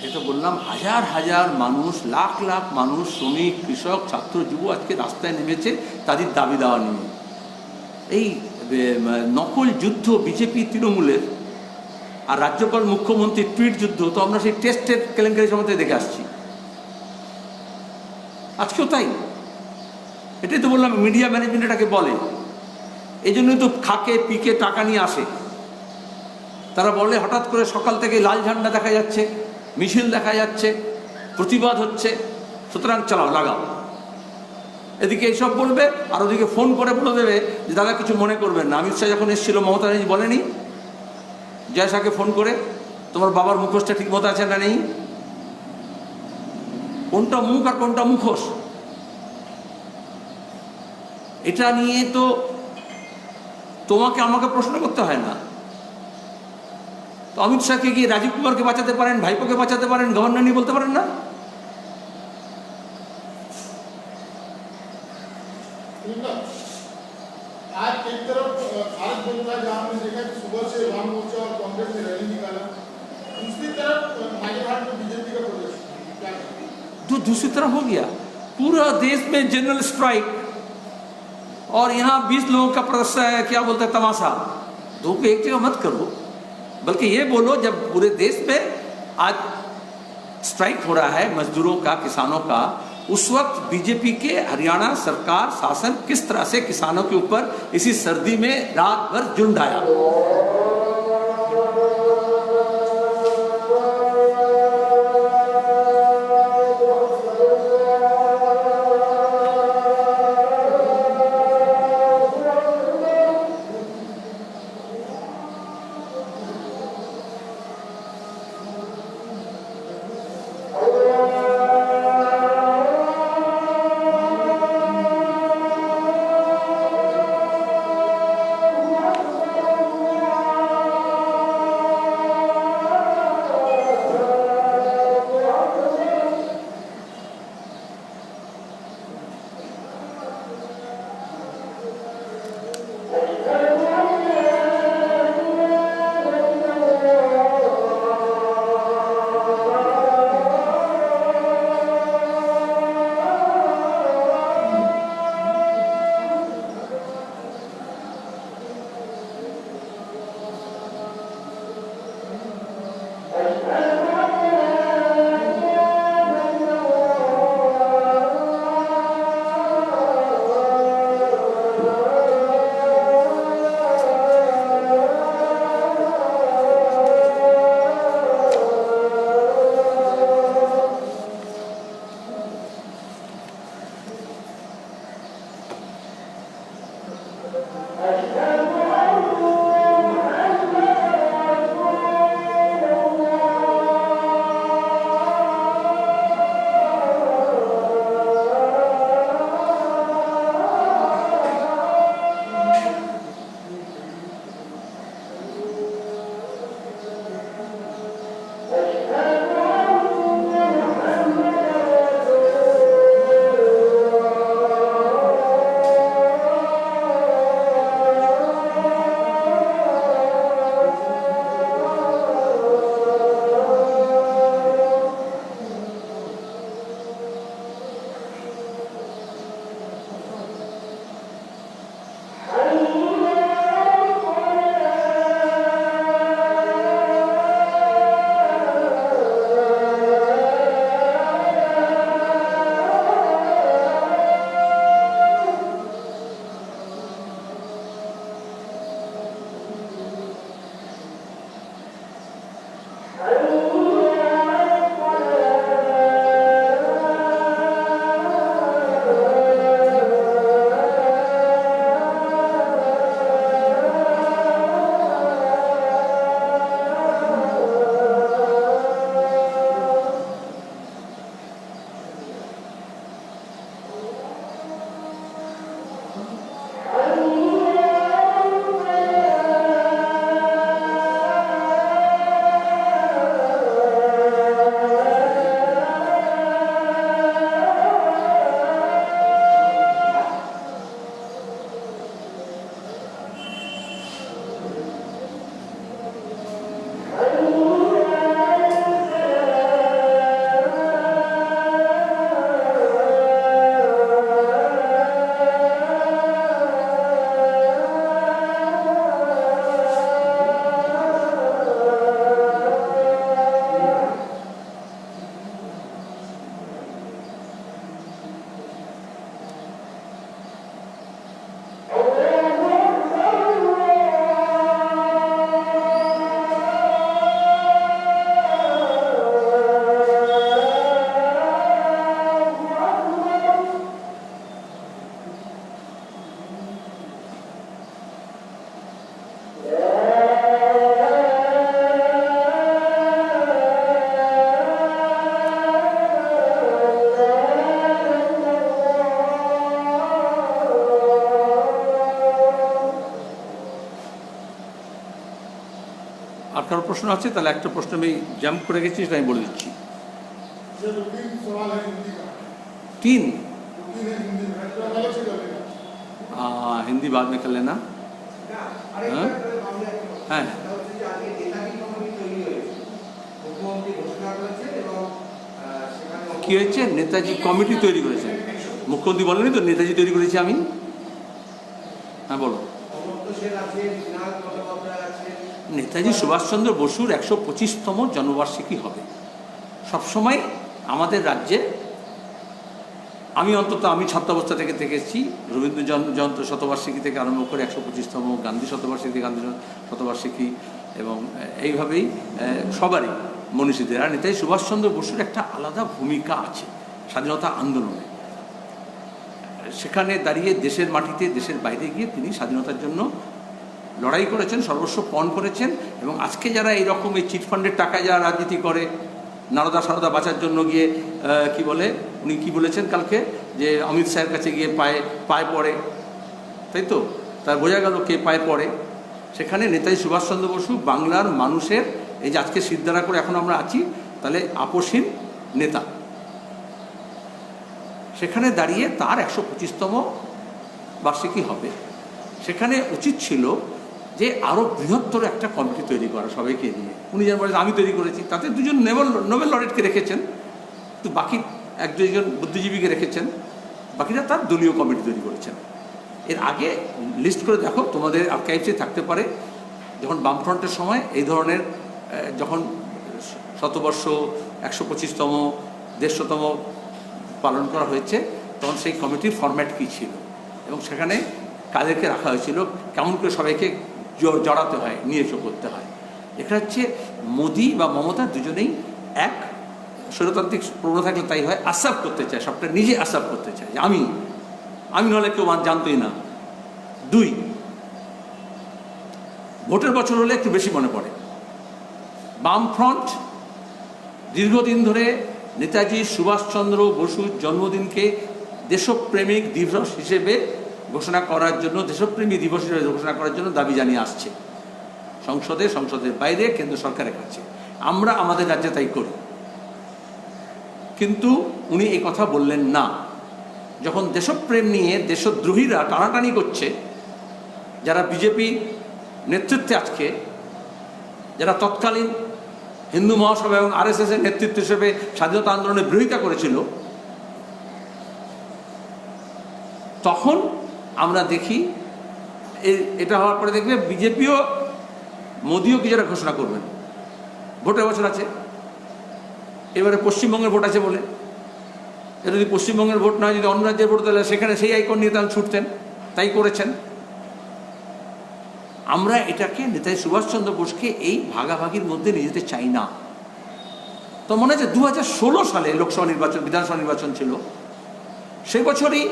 এ তো বললাম হাজার হাজার মানুষ, লাখ লাখ মানুষ, শ্রমিক, কৃষক, ছাত্র, যুব আজকে রাস্তায় নেমেছে তাদের দাবি দেওয়া নিয়ে। এই নকল যুদ্ধ বিজেপি তৃণমূলের আর রাজ্যপাল মুখ্যমন্ত্রীর টুইট যুদ্ধ তো আমরা সেই টেস্টের কেলেঙ্কারি সম্বন্ধে দেখে আসছি। আজকেও তাই। এটাই তো বললাম মিডিয়া ম্যানেজমেন্ট এটাকে বলে। এই জন্যই তো খাকে পিকে টাকা নিয়ে আসে। তারা বলে হঠাৎ করে সকাল থেকে লাল ঝান্ডা দেখা যাচ্ছে, মিছিল দেখা যাচ্ছে, প্রতিবাদ হচ্ছে, সুতরাং চালাও, লাগাও। এদিকে এইসব বলবে আর ওদিকে ফোন করে বলে দেবে যে দাদা কিছু মনে করবেন না। অমিত শাহ যখন এসেছিল মমতা ব্যানার্জি বলেনি জয় শাহকে ফোন করে তোমার বাবার মুখোশটা ঠিক মতো আছে না নেই? কোনটা মুখ আর কোনটা মুখোশ? এটা নিয়ে তো তোমাকে আমাকে প্রশ্ন করতে হয় না। তো অমিত শাহকে গিয়ে রাজীব কুমারকে বাঁচাতে পারেন, ভাইপোকে বাঁচাতে পারেন, গভর্নর নিয়ে বলতে পারেন না? आज एक तरफ भारत बंद था जहाँ हमने देखा कि सुबह से वाम मोर्चा और कांग्रेस ने रैली निकाला, दूसरी तरफ नागेरहाट में बीजेपी का प्रदर्शन, क्या करें? तो दूसरी तरफ हो गया पूरा देश में जनरल स्ट्राइक, और यहाँ 20 लोगों का प्रदर्शन है, क्या बोलते हैं, तमाशा। दो को एक जगह मत करो, बल्कि ये बोलो जब पूरे देश में आज स्ट्राइक हो रहा है मजदूरों का, किसानों का, उस वक्त बीजेपी के हरियाणा सरकार शासन किस तरह से किसानों के ऊपर इसी सर्दी में रात भर जुल्म ढाया। আর কারো প্রশ্ন আছে? তাহলে একটা প্রশ্ন আমি জাম্প করে গেছি, সেটা আমি বলে দিচ্ছি। ये जो 3 सवाल है हिंदी का, 3 3 है हिंदी में, तो अलग से कर लेना। हिंदी बाद में कर लेना। हाँ? হ্যাঁ, কি হয়েছে? নেতাজি কমিটি তৈরি করেছে। মুখ্যমন্ত্রী বলেনি তো নেতাজি তৈরি করেছি আমি। হ্যাঁ বলো। নেতাজি সুভাষচন্দ্র বসুর 125তম জন্মবার্ষিকী হবে। সবসময় আমাদের রাজ্যে, আমি অন্তত আমি ছাত্রাবস্থা থেকে দেখেছি, রবীন্দ্র জয়ন্ত শতবার্ষিকী থেকে আরম্ভ করে 125তম গান্ধী শতবার্ষিকী, গান্ধী শতবার্ষিকী, এবং এইভাবেই সবারই মনীষীদের। আর নেতাজি সুভাষচন্দ্র বসুর একটা আলাদা ভূমিকা আছে স্বাধীনতা আন্দোলনে। সেখানে দাঁড়িয়ে দেশের মাটিতে, দেশের বাইরে গিয়ে তিনি স্বাধীনতার জন্য লড়াই করেছেন, সর্বস্ব পণ করেছেন। এবং আজকে যারা এইরকম এই চিটফান্ডের টাকায় যারা রাজনীতি করে, নারদা সারদা বাঁচার জন্য গিয়ে কি বলে, উনি কি বলেছেন কালকে, যে অমিত শাহের কাছে গিয়ে পায়ে পড়ে, তাই তো? তার বোঝা গেল কে পায়ে পড়ে। সেখানে নেতাজি সুভাষচন্দ্র বসু বাংলার মানুষের, এই যে আজকে সিদ্ধারা করে এখন আমরা আছি, তাহলে আপসহীন নেতা। সেখানে দাঁড়িয়ে তার 125তম বার্ষিকী হবে। সেখানে উচিত ছিল যে আরও বৃহত্তর একটা কমিটি তৈরি করা সবাইকে নিয়ে। উনি যেন বলেন আমি তৈরি করেছি, তাতে দুজন নোবেল লরেটকে রেখেছেন, তো বাকি 1-2জন বুদ্ধিজীবীকে রেখেছেন, বাকিরা তার দলীয় কমিটি তৈরি করেছেন। এর আগে লিস্ট করে দেখো, তোমাদের আর্কাইভসে থাকতে পারে, যখন বামফ্রন্টের সময় এই ধরনের, যখন শতবর্ষ 125তম 150তম পালন করা হয়েছে, তখন সেই কমিটির ফরম্যাট কী ছিল এবং সেখানে কাদেরকে রাখা হয়েছিল, কেমন করে সবাইকে জড়াতে হয়, নিয়ে করতে হয়। এটা হচ্ছে মোদি বা মমতা দুজনেই এক, স্বৈরতান্ত্রিক প্রবণতা থাকলে তাই হয়, আসাব করতে চায়, সবটা নিজে আসাব করতে চায় যে আমি নাহলে কেউ জানতোই না। 2, ভোটের বছর হলে একটু বেশি মনে পড়ে। বামফ্রন্ট দীর্ঘদিন ধরে নেতাজি সুভাষচন্দ্র বসুর জন্মদিনকে দেশপ্রেমিক দিবস হিসেবে ঘোষণা করার জন্য, দেশপ্রেমী দিবস হিসেবে ঘোষণা করার জন্য দাবি জানিয়ে আসছে সংসদের বাইরে, কেন্দ্র সরকারের কাছে। আমরা আমাদের রাজ্যে তাই করি, কিন্তু উনি এই কথা বললেন না। যখন দেশপ্রেম নিয়ে দেশদ্রোহীরা টানাটানি করছে, যারা বিজেপি নেতৃত্বে আজকে, যারা তৎকালীন হিন্দু মহাসভা এবং আরএসএসের নেতৃত্ব হিসেবে স্বাধীনতা আন্দোলনের বিরোধিতা করেছিল, তখন আমরা দেখি এটা হওয়ার পরে দেখবে বিজেপিও, মোদিও কি যারা ঘোষণা করবেন, ভোটের বছর আছে, এবারে পশ্চিমবঙ্গের ভোট আছে বলে, এটা যদি পশ্চিমবঙ্গের ভোট নয়, যদি অন্য রাজ্যের ভোট, তাহলে সেখানে সেই আইকন নিয়ে তারা ছুটতেন, তাই করেছেন। আমরা এটাকে, নেতাজি সুভাষচন্দ্র বোসকে এই ভাগাভাগির মধ্যে নিয়ে যেতে চাই না। তো মনে হচ্ছে 2016 সালে লোকসভা নির্বাচন, বিধানসভা নির্বাচন ছিল, সেই বছরই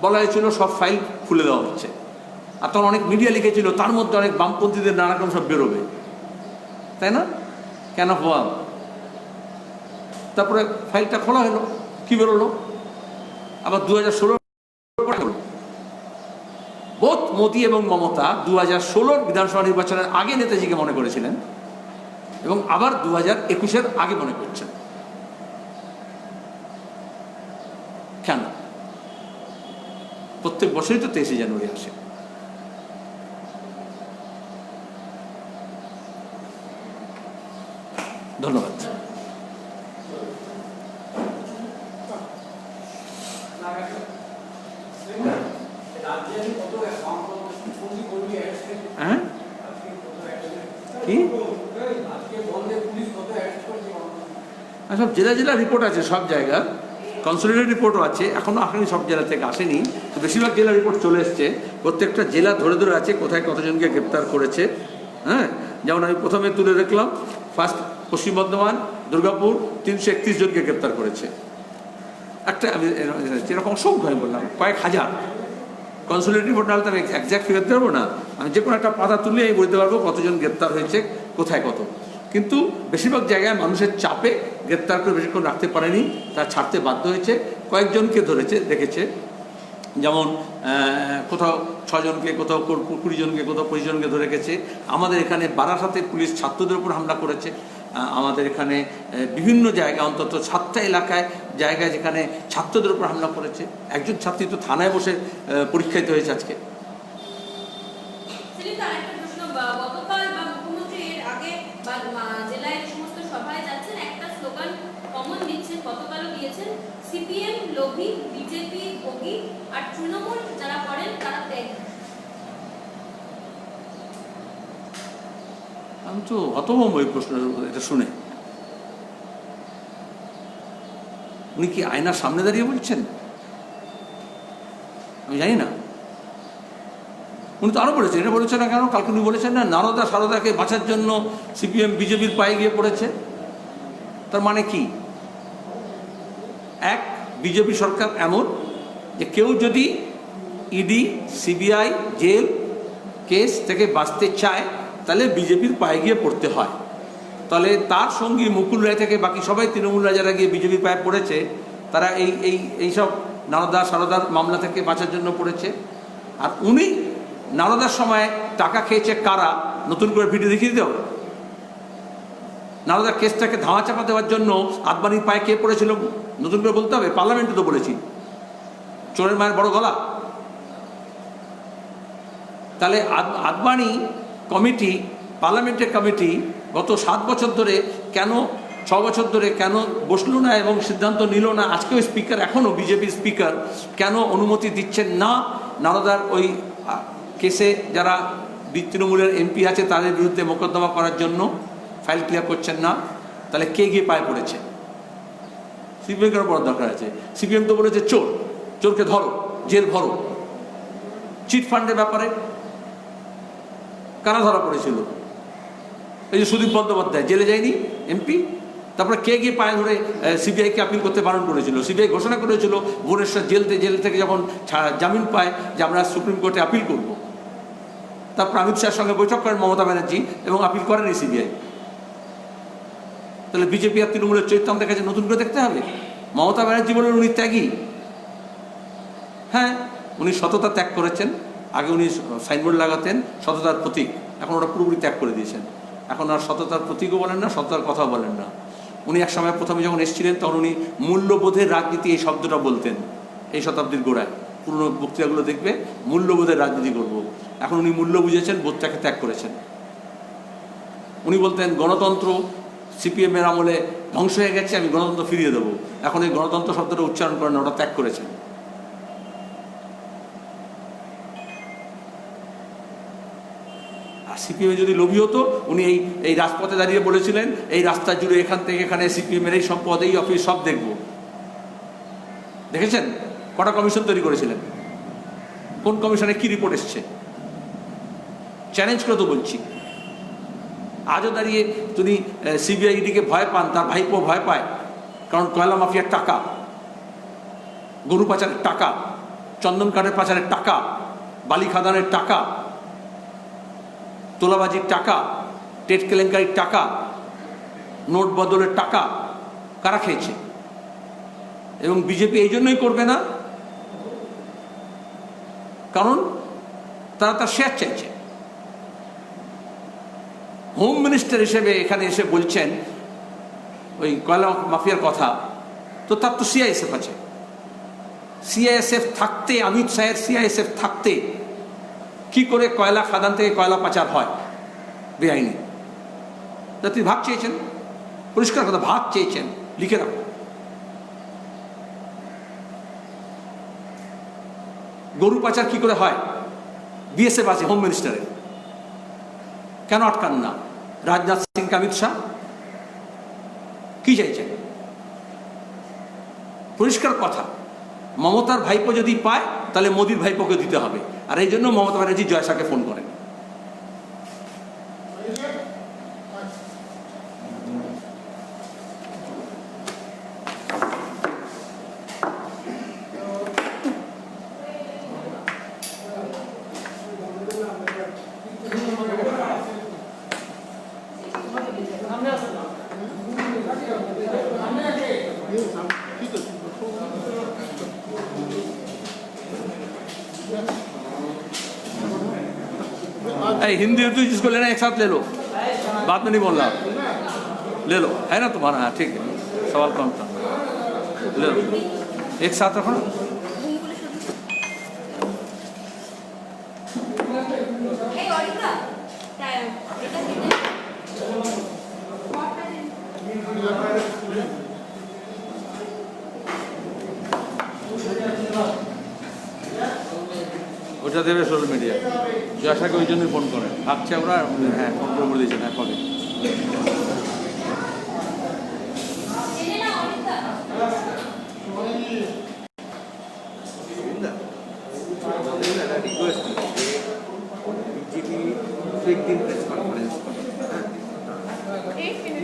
বলা হয়েছিল সব ফাইল খুলে দেওয়া হচ্ছে, আর তখন অনেক মিডিয়া লিখেছিল তার মধ্যে অনেক বামপন্থীদের নানা রকম সব বেরোবে, তাই না? কেন হওয়া? তারপরে ফাইলটা খোলা হলো, কি বেরোলো? আবার 2016 বোধ মোদি এবং মমতা 2016 বিধানসভা নির্বাচনের আগে নেতাজিকে মনে করেছিলেন এবং আবার 2021-এর আগে মনে করছেন। কেন? প্রত্যেক বছরই তো 23শে জানুয়ারি আসে। ধন্যবাদ। হ্যাঁ, কি সব জেলা রিপোর্ট আছে, সব জায়গার কনসোলিডেটেড রিপোর্টও আছে, এখনো আসেনি, সব জেলা থেকে আসেনি, তো বেশিরভাগ জেলা রিপোর্ট চলে এসছে। প্রত্যেকটা জেলা ধরে ধরে আছে কোথায় কতজনকে গ্রেপ্তার করেছে। হ্যাঁ, যেমন আমি প্রথমে তুলে দেখলাম, ফার্স্ট পশ্চিম বর্ধমান, দুর্গাপুর 331 জনকে গ্রেপ্তার করেছে। একটা আমি এরকম অসংখ্য আমি বললাম, কয়েক হাজার। কনসোলিডেটেড রিপোর্ট না হলে আমি একজ্যাক্ট ফিগার দিতে পারবো না, আমি যে কোনো একটা পাতা তুলে আমি বলতে পারবো কতজন গ্রেপ্তার হয়েছে, কোথায় কত। কিন্তু বেশিরভাগ জায়গায় মানুষের চাপে গ্রেপ্তার করে বেশিক্ষণ রাখতে পারেনি, তারা ছাড়তে বাধ্য হয়েছে, কয়েকজনকে রেখেছে। যেমন কোথাও 6 জনকে, কোথাও 20 জনকে, কোথাও 25 জনকে ধরে রেখেছে। আমাদের এখানে বারাসাতে পুলিশ ছাত্রদের উপর হামলা করেছে। আমাদের এখানে বিভিন্ন জায়গায়, অন্তত 7টা এলাকায় জায়গায় যেখানে ছাত্রদের উপর হামলা করেছে। একজন ছাত্রী তো থানায় বসে পরীক্ষা দিতে হয়েছে আজকে। সেলিম, আরেকটা প্রশ্ন, গতকাল বা মুখ্যমন্ত্রী এর আগে বা জেলায় সমস্ত সভায় যাচ্ছেন, একটা স্লোগান কমন দিচ্ছেন, গতকালও দিয়েছেন, সিপিএম লোভী, বিজেপি ভোগী, আর তৃণমূল যারা করেন তারা ত্যাগী। আমি তো হতভম্ব এই প্রশ্ন এটা শুনে। উনি কি আয়নার সামনে দাঁড়িয়ে বলছেন? আমি জানি না। উনি তো আরো বলেছেন, এটা বলেছেন না কেন? কালকে উনি বলেছেন না, নারদা সারদাকে বাঁচার জন্য সিপিএম বিজেপির পায়ে গিয়ে পড়েছে। তার মানে কি? এক, বিজেপি সরকার এমন যে কেউ যদি ইডি, সিবিআই, জেল কেস থেকে বাঁচতে চায় তাহলে বিজেপির পায়ে গিয়ে পড়তে হয়। তাহলে তার সঙ্গী মুকুল রায় থেকে বাকি সবাই তৃণমূলরা যারা গিয়ে বিজেপির পায়ে পড়েছে, তারা এইসব নারদা সারদার মামলা থেকে বাঁচার জন্য পড়েছে। আর উনি নারদার সময় টাকা খেয়েছে কারা, নতুন করে ভিডিও দেখিয়ে দিও। নারদার কেসটাকে ধামা চাপা দেওয়ার জন্য আদবানির পায়ে কে পড়েছিল নতুন করে বলতে হবে? পার্লামেন্টে তো বলেছি, চোরের মায়ের বড় গলা। তাহলে আদবানি কমিটি, পার্লামেন্টের কমিটি গত 7 বছর ধরে কেন, 6 বছর ধরে কেন বসলো না এবং সিদ্ধান্ত নিল না? আজকেও স্পিকার, এখনও বিজেপির স্পিকার কেন অনুমতি দিচ্ছেন না নারদার ওই কেসে যারা তৃণমূলের এমপি আছে তাদের বিরুদ্ধে মোকদ্দমা করার জন্য ফাইল ক্লিয়ার করছেন না? তাহলে কে গিয়ে পায়ে পড়েছে? সিপিএমকে বড় দরকার আছে। সিপিএম তো বলেছে চোর, চোরকে ধরো, জেল ভরো। চিটফান্ডের ব্যাপারে কারা ধরা পড়েছিল? এই যে সুদীপ বন্দ্যোপাধ্যায় জেলে যায়নি, এমপি। তারপরে কে গিয়ে পায়ে ধরে সিবিআইকে আপিল করতে বারণ করেছিল? সিবিআই ঘোষণা করেছিল ভুবনেশ্বর জেল থেকে যখন জামিন পায় যে আমরা সুপ্রিম কোর্টে আপিল করব। তারপর অমিত শাহের সঙ্গে বৈঠক করেন মমতা ব্যানার্জি এবং আপিল করেনি সিবিআই। তাহলে বিজেপি আর তৃণমূলের চরিত্র আমাদের কাছে নতুন করে দেখতে হবে। মমতা ব্যানার্জি বলেন উনি ত্যাগী। হ্যাঁ, উনি সততা ত্যাগ করেছেন। আগে উনি সাইনবোর্ড লাগাতেন সততার প্রতীক, এখন ওটা পুরোপুরি ত্যাগ করে দিয়েছেন। এখন আর সততার প্রতীকও বলেন না, সততার কথাও বলেন না। উনি এক সময় প্রথমে যখন এসেছিলেন তখন উনি মূল্যবোধের রাজনীতি এই শব্দটা বলতেন। এই শতাব্দীর গোড়ায় পুরনো বক্তৃতাগুলো দেখবে, মূল্যবোধের রাজনীতি করব। এখন উনি মূল্য বুঝেছেন, বোধটাকে ত্যাগ করেছেন। উনি বলতেন গণতন্ত্র সিপিএমের আমলে ধ্বংস হয়ে গেছে, আমি গণতন্ত্র ফিরিয়ে দেবো। এখন এই গণতন্ত্র শব্দটা উচ্চারণ করেন না, ওটা ত্যাগ করেছেন। আর সিপিএমে যদি লোভী হতো উনি এই রাজপথে দাঁড়িয়ে বলেছিলেন এই রাস্তা জুড়ে এখান থেকে এখানে সিপিএমের এই সম্পদ, এই অফিস সব দেখব। দেখেছেন কটা কমিশন তৈরি করেছিলেন? কোন কমিশনে কি রিপোর্ট এসছে? চ্যালেঞ্জ করে তো বলছি। আজও দাঁড়িয়ে যদি সিবিআইডিকে ভয় পান, তার ভাইপো ভয় পায়, কারণ কয়লা মাফিয়ার টাকা, গরু পাচারের টাকা, চন্দন কাঠের পাচারের টাকা, বালি খাদানের টাকা, তোলাবাজির টাকা, টেট কেলেঙ্কারির টাকা, নোট বদলের টাকা কারা খেয়েছে? এবং বিজেপি এই জন্যই করবে না, কারণ তারা তার শেয়ার চাইছে। হোম মিনিস্টার হিসেবে এখানে এসে বলছেন ওই কয়লা মাফিয়ার কথা, তো তার তো সিআইএসএফ আছে। সিআইএসএফ থাকতে, অমিত শাহের সিআইএসএফ থাকতে কি করে কয়লা খাদান থেকে কয়লা পাচার হয় বেআইনি? তা তিনি ভাগ চেয়েছেন, পরিষ্কার কথা, ভাগ চেয়েছেন, লিখে রাখো। গরু পাচার কি করে হয়? বিএসএফ আছে হোম মিনিস্টারের, কেন আটকান না? রাজনাথ সিং, অমিত শাহ কি চাইছেন? পরিষ্কার কথা, মমতার ভাইপো যদি পায় তাহলে মোদির ভাইপোকে দিতে হবে। আর এই জন্য মমতা ব্যানার্জি জয়শাকে ফোন করেন। हिंदी उर्दू जिसको लेना है एक साथ ले लो, बात में नहीं बोल रहा, ले लो, है ना तुम्हारा? हाँ ठीक है, सवाल कौन था? ले लो, एक साथ रखो ना। এই অরিতা এটা দিতে ওটা দেবে সোশ্যাল মিডিয়ায়, জয়াশাকে ওই জন্যই ফোন করে, ভাবছে ওরা, হ্যাঁ ফোন করে বলে দিয়েছেন, হ্যাঁ কবে। এনে না অরিতা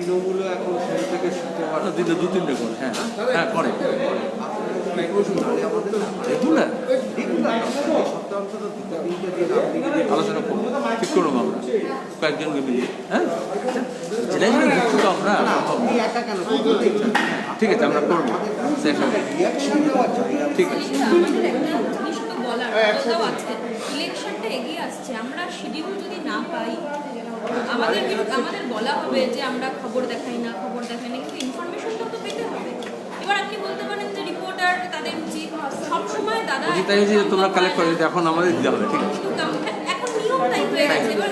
তৃণমূলও এখন সেই থেকে শুক্রবার দিনে 2-3টে করে, হ্যাঁ হ্যাঁ করে রেগুলার আলোচনা করবো, ঠিক করবো আমরা কয়েকজনকে মিলিয়ে, হ্যাঁ জেলায় জেলায় ঘুরছি তো আমরা, ঠিক আছে আমরা করবো, ঠিক আছে। আমাদের একটা জিনিস তো বলার কথাও আছে, ইলেকশনটা এগিয়ে আসছে, আমরা শিডিউল যদি না পাই আমাদের বলা হবে যে আমরা খবর দেখাই না, কিন্তু ইনফরমেশনটা তো পেতে হবে। এবার আপনি বলতে পারেন যে রিপোর্টার তাদের উচিত সবসময় দাদা তাই হচ্ছে যে তোমরা কালেক্ট করে দিতে, এখন আমাদের দিতে হবে, ঠিক আছে এখন নিয়ম তাই হয়ে গেছে। এবার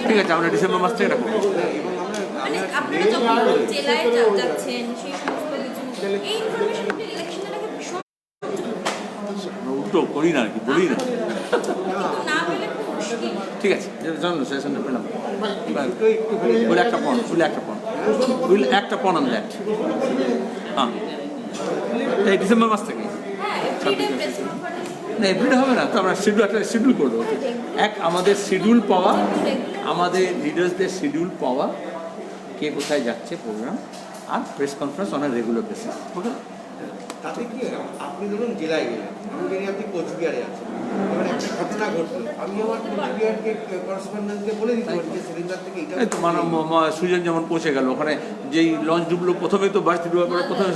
ঠিক আছে, আমরা ডিসেম্বর মাস থেকে এটা করবো। মানে আপনারা যখন জেলায় যাচ্ছেন সেই সমস্ত কিছু এই ইনফরমেশন ইলেকশনের আগে ভীষণ উল্টো করি না আর কি, বলি না, না পেলে খুব মুশকিল। ঠিক আছে জানো সেশনটা পেলাম, উইল একটা পন অন দ্যাট, হ্যাঁ এই ডিসেম্বর মাস থেকে। হ্যাঁ এভরিডে প্রেস কনফারেন্স না এভরিডে হবে না তো, আমরা শিডিউল করবো, এক আমাদের শিডিউল পাওয়া, আমাদের লিডার্সদের শিডিউল পাওয়া, কে কোথায় যাচ্ছে প্রোগ্রাম, আর press conference on regular basis, okay. তাতে কি আপনি ধরুন জেলায় গেলেন, আমি জানি আপনি কোচবিহারে আছেন, এবার একটা ঘটনা ঘটলো, আমি আমার কোচবিহারকে করেসপন্ডেন্টকে বলে দিতে পারি যে সিলিন্ডার থেকে এটা এই তো সুজন যেমন পৌঁছে গেল ওখানে, যেই লঞ্চ ডুবলো প্রথমেই তো বাস ডুবার পরে প্রথমে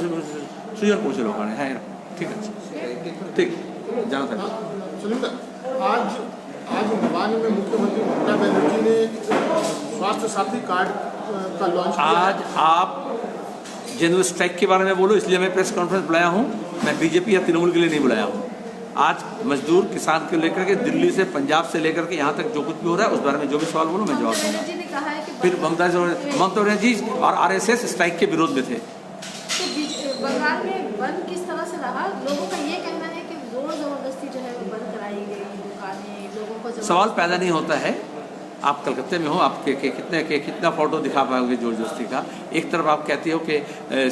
সুজন পৌঁছলো ওখানে, হ্যাঁ ঠিক আছে, ঠিক জানা থাকবে। सुनीता, आज नवान में मुख्यमंत्री ममता बनर्जी ने स्वास्थ्य साथी कार्ड का लॉन्च किया। आज आप जनरल स्ट्राइक के बारे में बोलो, इसलिए मैं प्रेस कॉन्फ्रेंस बुलाया हूँ, मैं बीजेपी या तृणमूल के लिए नहीं बुलाया हूँ। आज मजदूर किसान को लेकर के दिल्ली से पंजाब से लेकर के यहाँ तक जो कुछ भी हो रहा है उस बारे में जो भी सवाल बोलो मैं जवाब दूंगा। बनर्जी ने कहा है कि फिर ममता बनर्जी और आरएसएस स्ट्राइक के विरोध में थे। तो बंगाल में बंद किस तरह से रहा? लोगों का ये कहना है कि जोर जबरदस्ती जो है वो बंद कराई गई दुकानें, लोगों को सवाल पैदा नहीं होता है, आप कलकत्ते में हो, आप कितना फोटो दिखा पाओगे जोर जबरदस्ती का। एक तरफ आप कहते हो कि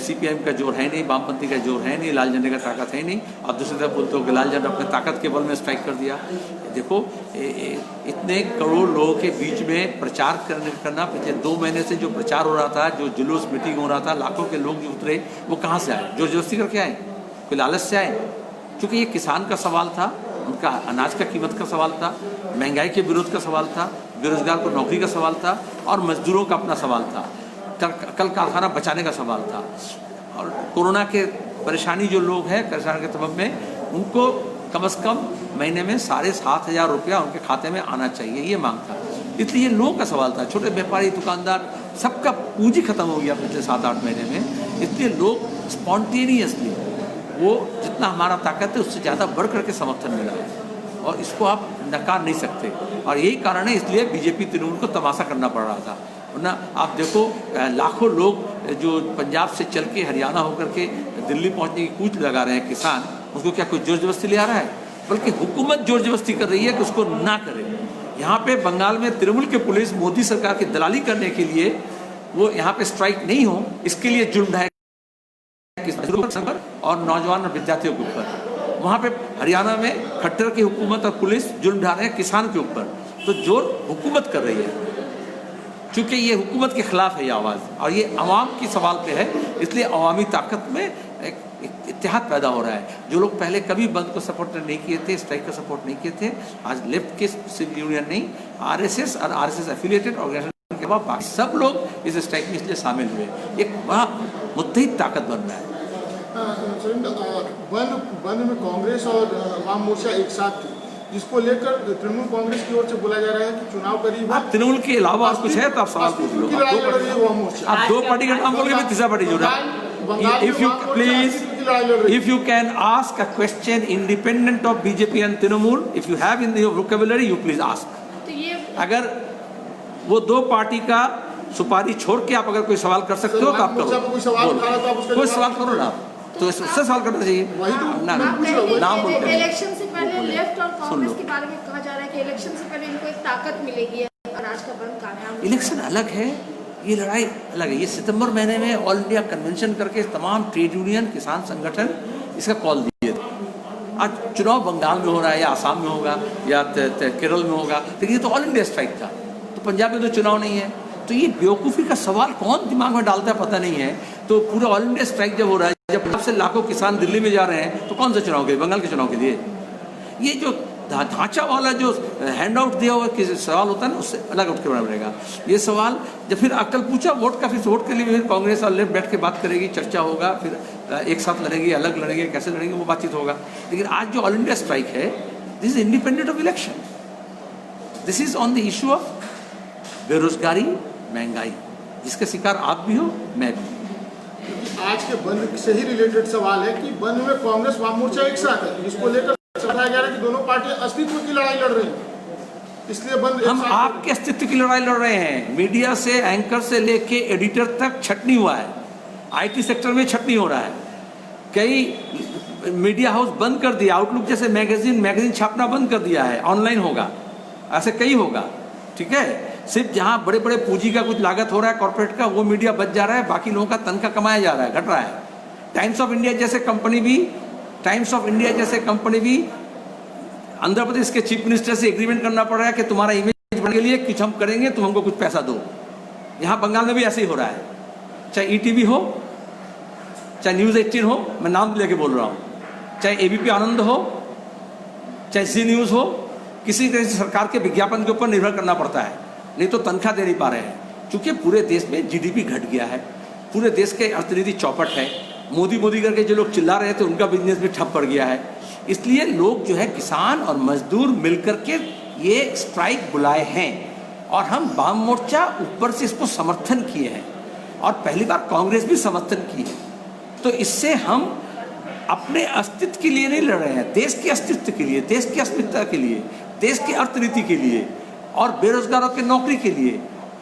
सीपीएम का जोर है नहीं, वामपंथी का जोर है नहीं, लाल झंडे का ताकत है नहीं, और दूसरी तरफ बोलते हो कि लाल झंडा अपने ताकत के बल में स्ट्राइक कर दिया। देखो इतने करोड़ लोगों के बीच में प्रचार करना, पिछले 2 महीने से जो प्रचार हो रहा था, जो जुलूस मीटिंग हो रहा था, लाखों के लोग जो उतरे, वो कहाँ से आए? जोर जबरदस्ती करके आए? कोई लालच से आए? क्योंकि ये किसान का सवाल था, उनका अनाज का कीमत का सवाल था, महंगाई के विरोध का सवाल था, बेरोजगार को नौकरी का सवाल था, और मजदूरों का अपना सवाल था, कल कारखाना बचाने का सवाल था, और कोरोना के परेशानी जो लोग हैं परेशान के सबब में उनको कम से कम महीने में 7,500 रुपया उनके खाते में आना चाहिए, ये मांग था। इसलिए ये लोगों का सवाल था, छोटे व्यापारी दुकानदार सबका पूंजी खत्म हो गया पिछले 7-8 महीने में, इसलिए लोग स्पॉन्टेनियसली वो जितना हमारा ताकत है उससे ज़्यादा बढ़ करके समर्थन मिला है, और इसको आप नकार नहीं सकते, और यही कारण है इसलिए बीजेपी तृणमूल को तमाशा करना पड़ रहा था। वरना आप देखो लाखों लोग जो पंजाब से चल के हरियाणा होकर के दिल्ली पहुंचने की कूच लगा रहे हैं किसान, उसको क्या कोई जोर जबरदस्ती ले आ रहा है? बल्कि हुकूमत जोर जबरदस्ती कर रही है कि उसको ना करे। यहाँ पे बंगाल में तृणमूल की पुलिस मोदी सरकार की दलाली करने के लिए वो यहाँ पे स्ट्राइक नहीं हो, इसके लिए जुर्म ढाए और नौजवान और विद्यार्थियों के ऊपर। वहाँ पे हरियाणा में खट्टर की हुकूमत और पुलिस जुर्म ढा रहे हैं किसान के ऊपर, तो जोर हुकूमत कर रही है, क्योंकि ये हुकूमत के खिलाफ है ये आवाज़, और ये अवाम की सवाल पे है, इसलिए अवामी ताकत में एक इत्तेहाद पैदा हो रहा है। जो लोग पहले कभी बंद को सपोर्ट नहीं किए थे, स्ट्राइक का सपोर्ट नहीं किए थे, आज लेफ्ट के सिविल यूनियन नहीं, आरएसएस और आरएसएस एफिलिएटेड ऑर्गेनाइजेशन के बाद बाकी सब लोग इस स्ट्राइक में इसलिए शामिल हुए, एक बड़ा मुत्तहिद ताकत बन रहा है। बंद में कांग्रेस और वाम मोर्चा एक साथ थी, जिसको लेकर तृणमूल कांग्रेस की ओर से बोला जा रहा है कि चुनाव करीब है। आप तृणमूल के अलावा और कुछ है तो आप सवाल पूछ लो। की लड़ाई लड़ रही है वाम मोर्चा। आप दो पार्टी का नाम बोल के तीसरा पार्टी जुड़ा। If you please, if you can ask a question independent of BJP and Trinamool, if you have in your vocabulary, you please ask. तो ये अगर वो दो पार्टी का सुपारी छोड़ के आप अगर कोई सवाल कर सकते हो तो आप मोर्चा पर कोई सवाल करो। उठा रहा तो आप उसका कोई जवाब सवाल करो ना, तो उससे सवाल करना चाहिए। वही तो ना ना, नाम बोलते हैं। इलेक्शन से पहले लेफ्ट और सुन लो। कांग्रेस के बारे में कहा जा रहा है कि इलेक्शन से पहले इनको एक ताकत मिलेगी अनाज का बंद कामयाब हो। इलेक्शन अलग है, ये लड़ाई अलग है। ये सितंबर महीने में ऑल इंडिया कन्वेंशन करके तमाम ट्रेड यूनियन, किसान संगठन इसका कॉल दिए थे। आज चुनाव बंगाल में हो रहा है या आसाम में होगा या केरल में होगा, लेकिन ये तो ऑल इंडिया स्ट्राइक था। तो पंजाब में तो चुनाव नहीं है, तो ये बेवकूफ़ी का सवाल कौन दिमाग में डालता है पता नहीं है। तो पूरा ऑल इंडिया स्ट्राइक जब हो रहा है, जब पंजाब से लाखों किसान दिल्ली में जा रहे हैं, तो कौन सा चुनाव के लिए? बंगाल के चुनाव के लिए। ये जो ढांचा वाला जो हैंड आउट दिया हुआ कि सवाल होता है ना, उससे अलग उठ के बना पड़ेगा ये सवाल। जब फिर कल पूछा वोट का, फिर वोट के लिए फिर कांग्रेस और लेफ्ट बैठ के बात करेगी, चर्चा होगा, फिर एक साथ लड़ेंगे, अलग लड़ेंगे, कैसे लड़ेंगे वो बातचीत होगा। लेकिन आज जो ऑल इंडिया स्ट्राइक है, this is independent of election, this is on the issue of बेरोजगारी, महंगाई, जिसके शिकार आप भी हो, मैं भी। आज के बंद से ही रिलेटेड सवाल है कि बंद में कांग्रेस वाम मोर्चा एक साथ है, जिसको लेकर बताया जा रहा है कि दोनों पार्टियां अस्तित्व की लड़ाई लड़ रही हैं, इसलिए बंद एक हम साथ आपके अस्तित्व की लड़ाई लड़ रहे हैं। मीडिया से, एंकर से लेके एडिटर तक छटनी हुआ है। आईटी सेक्टर में छटनी हो रहा है। कई मीडिया हाउस बंद कर दिया, आउटलुक जैसे मैगजीन छापना बंद कर दिया है, ऑनलाइन होगा, ऐसे कई होगा। ठीक है, सिर्फ जहां बड़े बड़े पूंजी का कुछ लागत हो रहा है कॉर्पोरेट का, वो मीडिया बच जा रहा है, बाकी लोगों का तनख्वाह कमाया जा रहा है, घट रहा है। टाइम्स ऑफ इंडिया जैसे कंपनी भी आंध्र प्रदेश के चीफ मिनिस्टर से एग्रीमेंट करना पड़ रहा है कि तुम्हारा इमेज बढ़ने के लिए कुछ हम करेंगे, तुम हमको कुछ पैसा दो। यहाँ बंगाल में भी ऐसे ही हो रहा है, चाहे ईटीवी हो, चाहे न्यूज़ 18 हो, मैं नाम लेके बोल रहा हूँ, चाहे एबीपी आनंद हो, चाहे जी न्यूज़ हो, किसी तरह से सरकार के विज्ञापन के ऊपर निर्भर करना पड़ता है, नहीं तो तनख्वाह दे नहीं पा रहे हैं। क्योंकि पूरे देश में जीडीपी घट गया है, पूरे देश के अर्थनीति चौपट है। मोदी करके जो लोग चिल्ला रहे थे उनका बिजनेस भी ठप पड़ गया है। इसलिए लोग जो है, किसान और मजदूर मिलकर के ये स्ट्राइक बुलाए हैं, और हम वाम मोर्चा ऊपर से इसको समर्थन किए हैं, और पहली बार कांग्रेस भी समर्थन की है। तो इससे हम अपने अस्तित्व के लिए नहीं लड़ रहे हैं, देश के अस्तित्व के लिए, देश की अस्मिता के लिए, देश की अर्थनीति के लिए, और बेरोजगारों के नौकरी के लिए,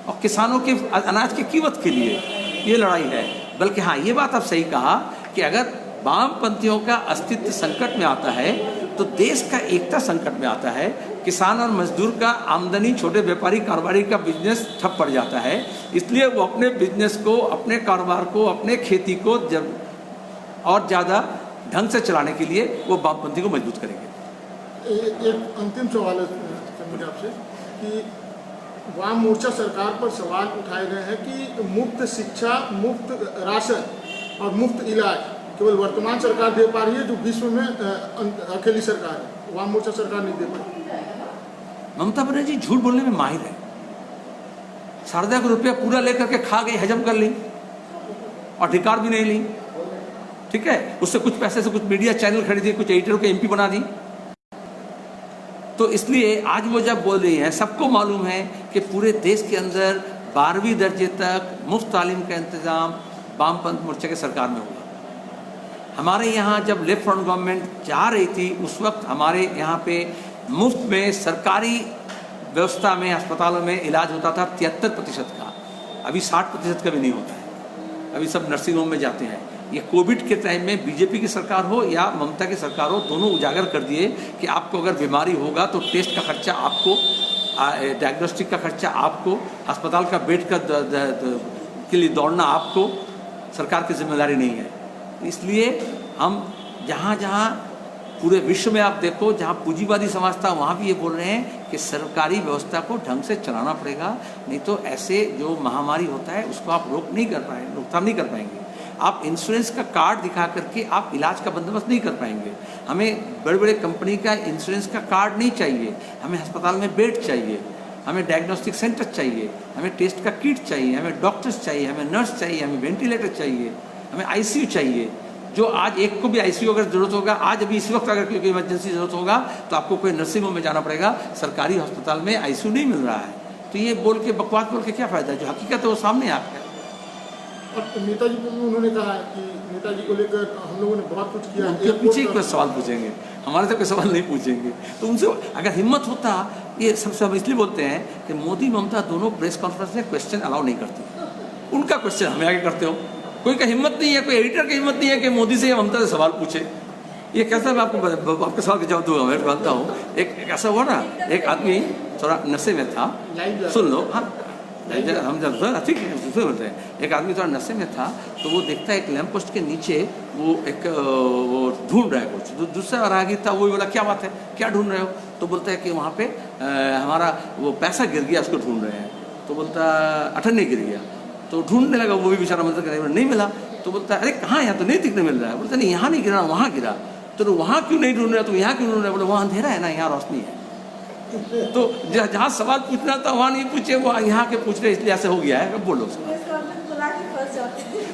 और किसानों के अनाज की कीमत के लिए ये लड़ाई है। बल्कि हाँ, ये बात आप सही कहा कि अगर वामपंथियों का अस्तित्व संकट में आता है तो देश का एकता संकट में आता है। किसान और मजदूर का आमदनी, छोटे व्यापारी कारोबारी का बिजनेस ठप पड़ जाता है। इसलिए वो अपने बिजनेस को, अपने कारोबार को, अपने खेती को जब और ज़्यादा ढंग से चलाने के लिए वो वामपंथी को मजबूत करेंगे। एक अंतिम सवाल है मुझे आपसे कि वाम मोर्चा सरकार पर सवाल उठाए गए हैं कि मुफ्त शिक्षा, मुफ्त राशन और मुफ्त इलाज केवल वर्तमान सरकार दे पा रही है, जो विश्व में अकेली सरकार है, वाम मोर्चा सरकार नहीं दे पाई। ममता बनर्जी झूठ बोलने में माहिर है। 1.5 रुपया पूरा लेकर के खा गई, हजम कर ली, और अधिकार भी नहीं ली। ठीक है, उससे कुछ पैसे से कुछ मीडिया चैनल खरीदे, कुछ एडिटर को एमपी बना दी। तो इसलिए आज वो जब बोल रही हैं, सबको मालूम है कि पूरे देश के अंदर 12वीं दर्जे तक मुफ्त तालीम का इंतजाम वामपंथ मोर्चा के सरकार में हुआ। हमारे यहाँ जब लेफ्ट फ्रंट गवर्नमेंट जा रही थी, उस वक्त हमारे यहाँ पे मुफ्त में सरकारी व्यवस्था में, अस्पतालों में इलाज होता था 73% का। अभी 60% का भी नहीं होता है। अभी सब नर्सिंग होम में जाते हैं। ये कोविड के टाइम में बीजेपी की सरकार हो या ममता की सरकार हो, दोनों उजागर कर दिए कि आपको अगर बीमारी होगा तो टेस्ट का खर्चा आपको, डायग्नोस्टिक का खर्चा आपको, अस्पताल का बेड का के लिए दौड़ना आपको, सरकार की जिम्मेदारी नहीं है। इसलिए हम जहाँ जहाँ पूरे विश्व में आप देखो, जहाँ पूंजीवादी समाज था, वहाँ भी ये बोल रहे हैं कि सरकारी व्यवस्था को ढंग से चलाना पड़ेगा, नहीं तो ऐसे जो महामारी होता है उसको आप रोकथाम नहीं कर पाएंगे। आप इंश्योरेंस का कार्ड दिखा करके आप इलाज का बंदोबस्त नहीं कर पाएंगे। हमें बड़े बड़े कंपनी का इंश्योरेंस का कार्ड नहीं चाहिए, हमें अस्पताल में बेड चाहिए, हमें डायग्नोस्टिक सेंटर चाहिए, हमें टेस्ट का किट चाहिए, हमें डॉक्टर्स चाहिए, हमें नर्स चाहिए, हमें वेंटिलेटर चाहिए, हमें आईसीयू चाहिए। जो आज एक को भी आईसीयू अगर जरूरत होगा, आज अभी इस वक्त अगर कोई इमरजेंसी जरूरत होगा तो आपको कोई नर्सिंग होम में जाना पड़ेगा, सरकारी अस्पताल में आईसीयू नहीं मिल रहा है। तो ये बोल के बकवास बोल के क्या फायदा है, जो हकीकत है वो सामने आपका। और नेताजी को भी उन्होंने कहा है कि नेताजी को लेकर हम लोगों ने बहुत कुछ किया। उनके पीछे कोई सवाल पूछेंगे, हमारे से कोई सवाल नहीं पूछेंगे। तो उनसे अगर हिम्मत होता, ये सबसे हम इसलिए बोलते हैं कि मोदी ममता दोनों प्रेस कॉन्फ्रेंस में क्वेश्चन अलाउ नहीं करती, उनका क्वेश्चन हमें आगे करते हो। कोई का हिम्मत नहीं है, कोई एडिटर की हिम्मत नहीं है कि मोदी से या ममता से सवाल पूछे। ये कैसा, मैं आपके सवाल का जवाब दूंगा, मैं जानता हूँ। एक ऐसा हुआ ना, एक आदमी थोड़ा नशे में था, सुन लो, हाँ हम जब ठीक है बोलते हैं, एक आदमी थोड़ा नशे में था तो वो देखता है एक लैंप पोस्ट के नीचे वो एक वो ढूंढ रहा है कुछ, दूसरा राहगीर था, वो बोला क्या बात है, क्या ढूंढ रहे हो? तो बोलता है कि वहाँ पे हमारा वो पैसा गिर गया, उसको ढूंढ रहे हैं। तो बोलता 98 गिर गया। तो ढूंढने लगा, वो भी बेचारा मदद करे, नहीं मिला। तो बोलता है अरे कहाँ, यहाँ तो नहीं दिखने मिल रहा है। बोलता नहीं यहाँ नहीं गिरा, वहाँ गिरा। तो वहाँ क्यों नहीं ढूंढ रहा, तो यहाँ क्यों ढूंढ रहा है? बोले वहाँ अंधेरा है ना, यहाँ रोशनी है। तो जहाँ सवाल पूछना था वहाँ नहीं पूछे, वो यहाँ के पूछ रहे, इसलिए ऐसे हो गया है। अब बोलो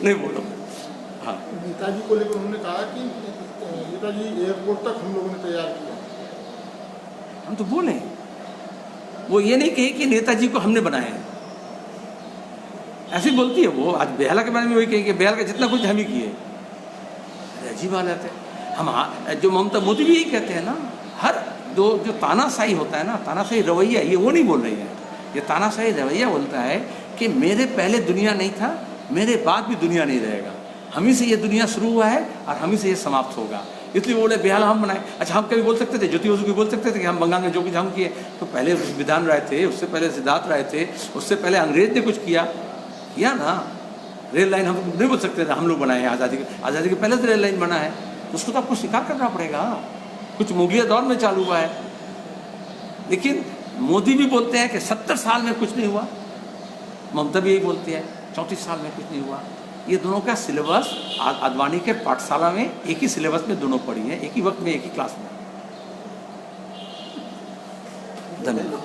नहीं बोलो। हाँ, नेताजी को लेकर उन्होंने कहा कि नेताजी एयरपोर्ट तक हम लोगों ने तैयार किया। हम तो बोले, वो ये नहीं कहे कि नेताजी को हमने बनाया है, ऐसी बोलती है वो। आज बेहला के बारे में वही कही कि बेहला का जितना कुछ हम ही किए। अजीब हालत है। हम जो ममता मोदी भी यही कहते हैं ना, हर जो तानाशाही होता है ना, तानाशाही रवैया, ये वो नहीं बोल रही है। ये तानाशाही रवैया बोलता है कि मेरे पहले दुनिया नहीं था, मेरे बाद भी दुनिया नहीं रहेगा, हम ही से ये दुनिया शुरू हुआ है और हम ही से ये समाप्त होगा। इसलिए बोले बेहाल हम बनाए। अच्छा, हम कभी बोल सकते थे, ज्योति बसु की बोल सकते थे कि हम बंगाल में जो कुछ हम किए, तो पहले विधान राय थे, उससे पहले सिद्धार्थ राय थे, उससे पहले अंग्रेज ने कुछ किया ना। रेल लाइन हम नहीं बोल सकते थे हम लोग बनाए हैं, आज़ादी के पहले से रेल लाइन बना है, तो उसको तो आपको स्वीकार करना पड़ेगा। कुछ मुगलिया दौर में चालू हुआ है। लेकिन मोदी भी बोलते हैं कि 70 साल में कुछ नहीं हुआ, ममता भी यही बोलती है 34 साल में कुछ नहीं हुआ। ये दोनों का सिलेबस आडवाणी के पाठशाला में एक ही सिलेबस में दोनों पढ़ी हैं, एक ही वक्त में, एक ही क्लास में। धन्यवाद।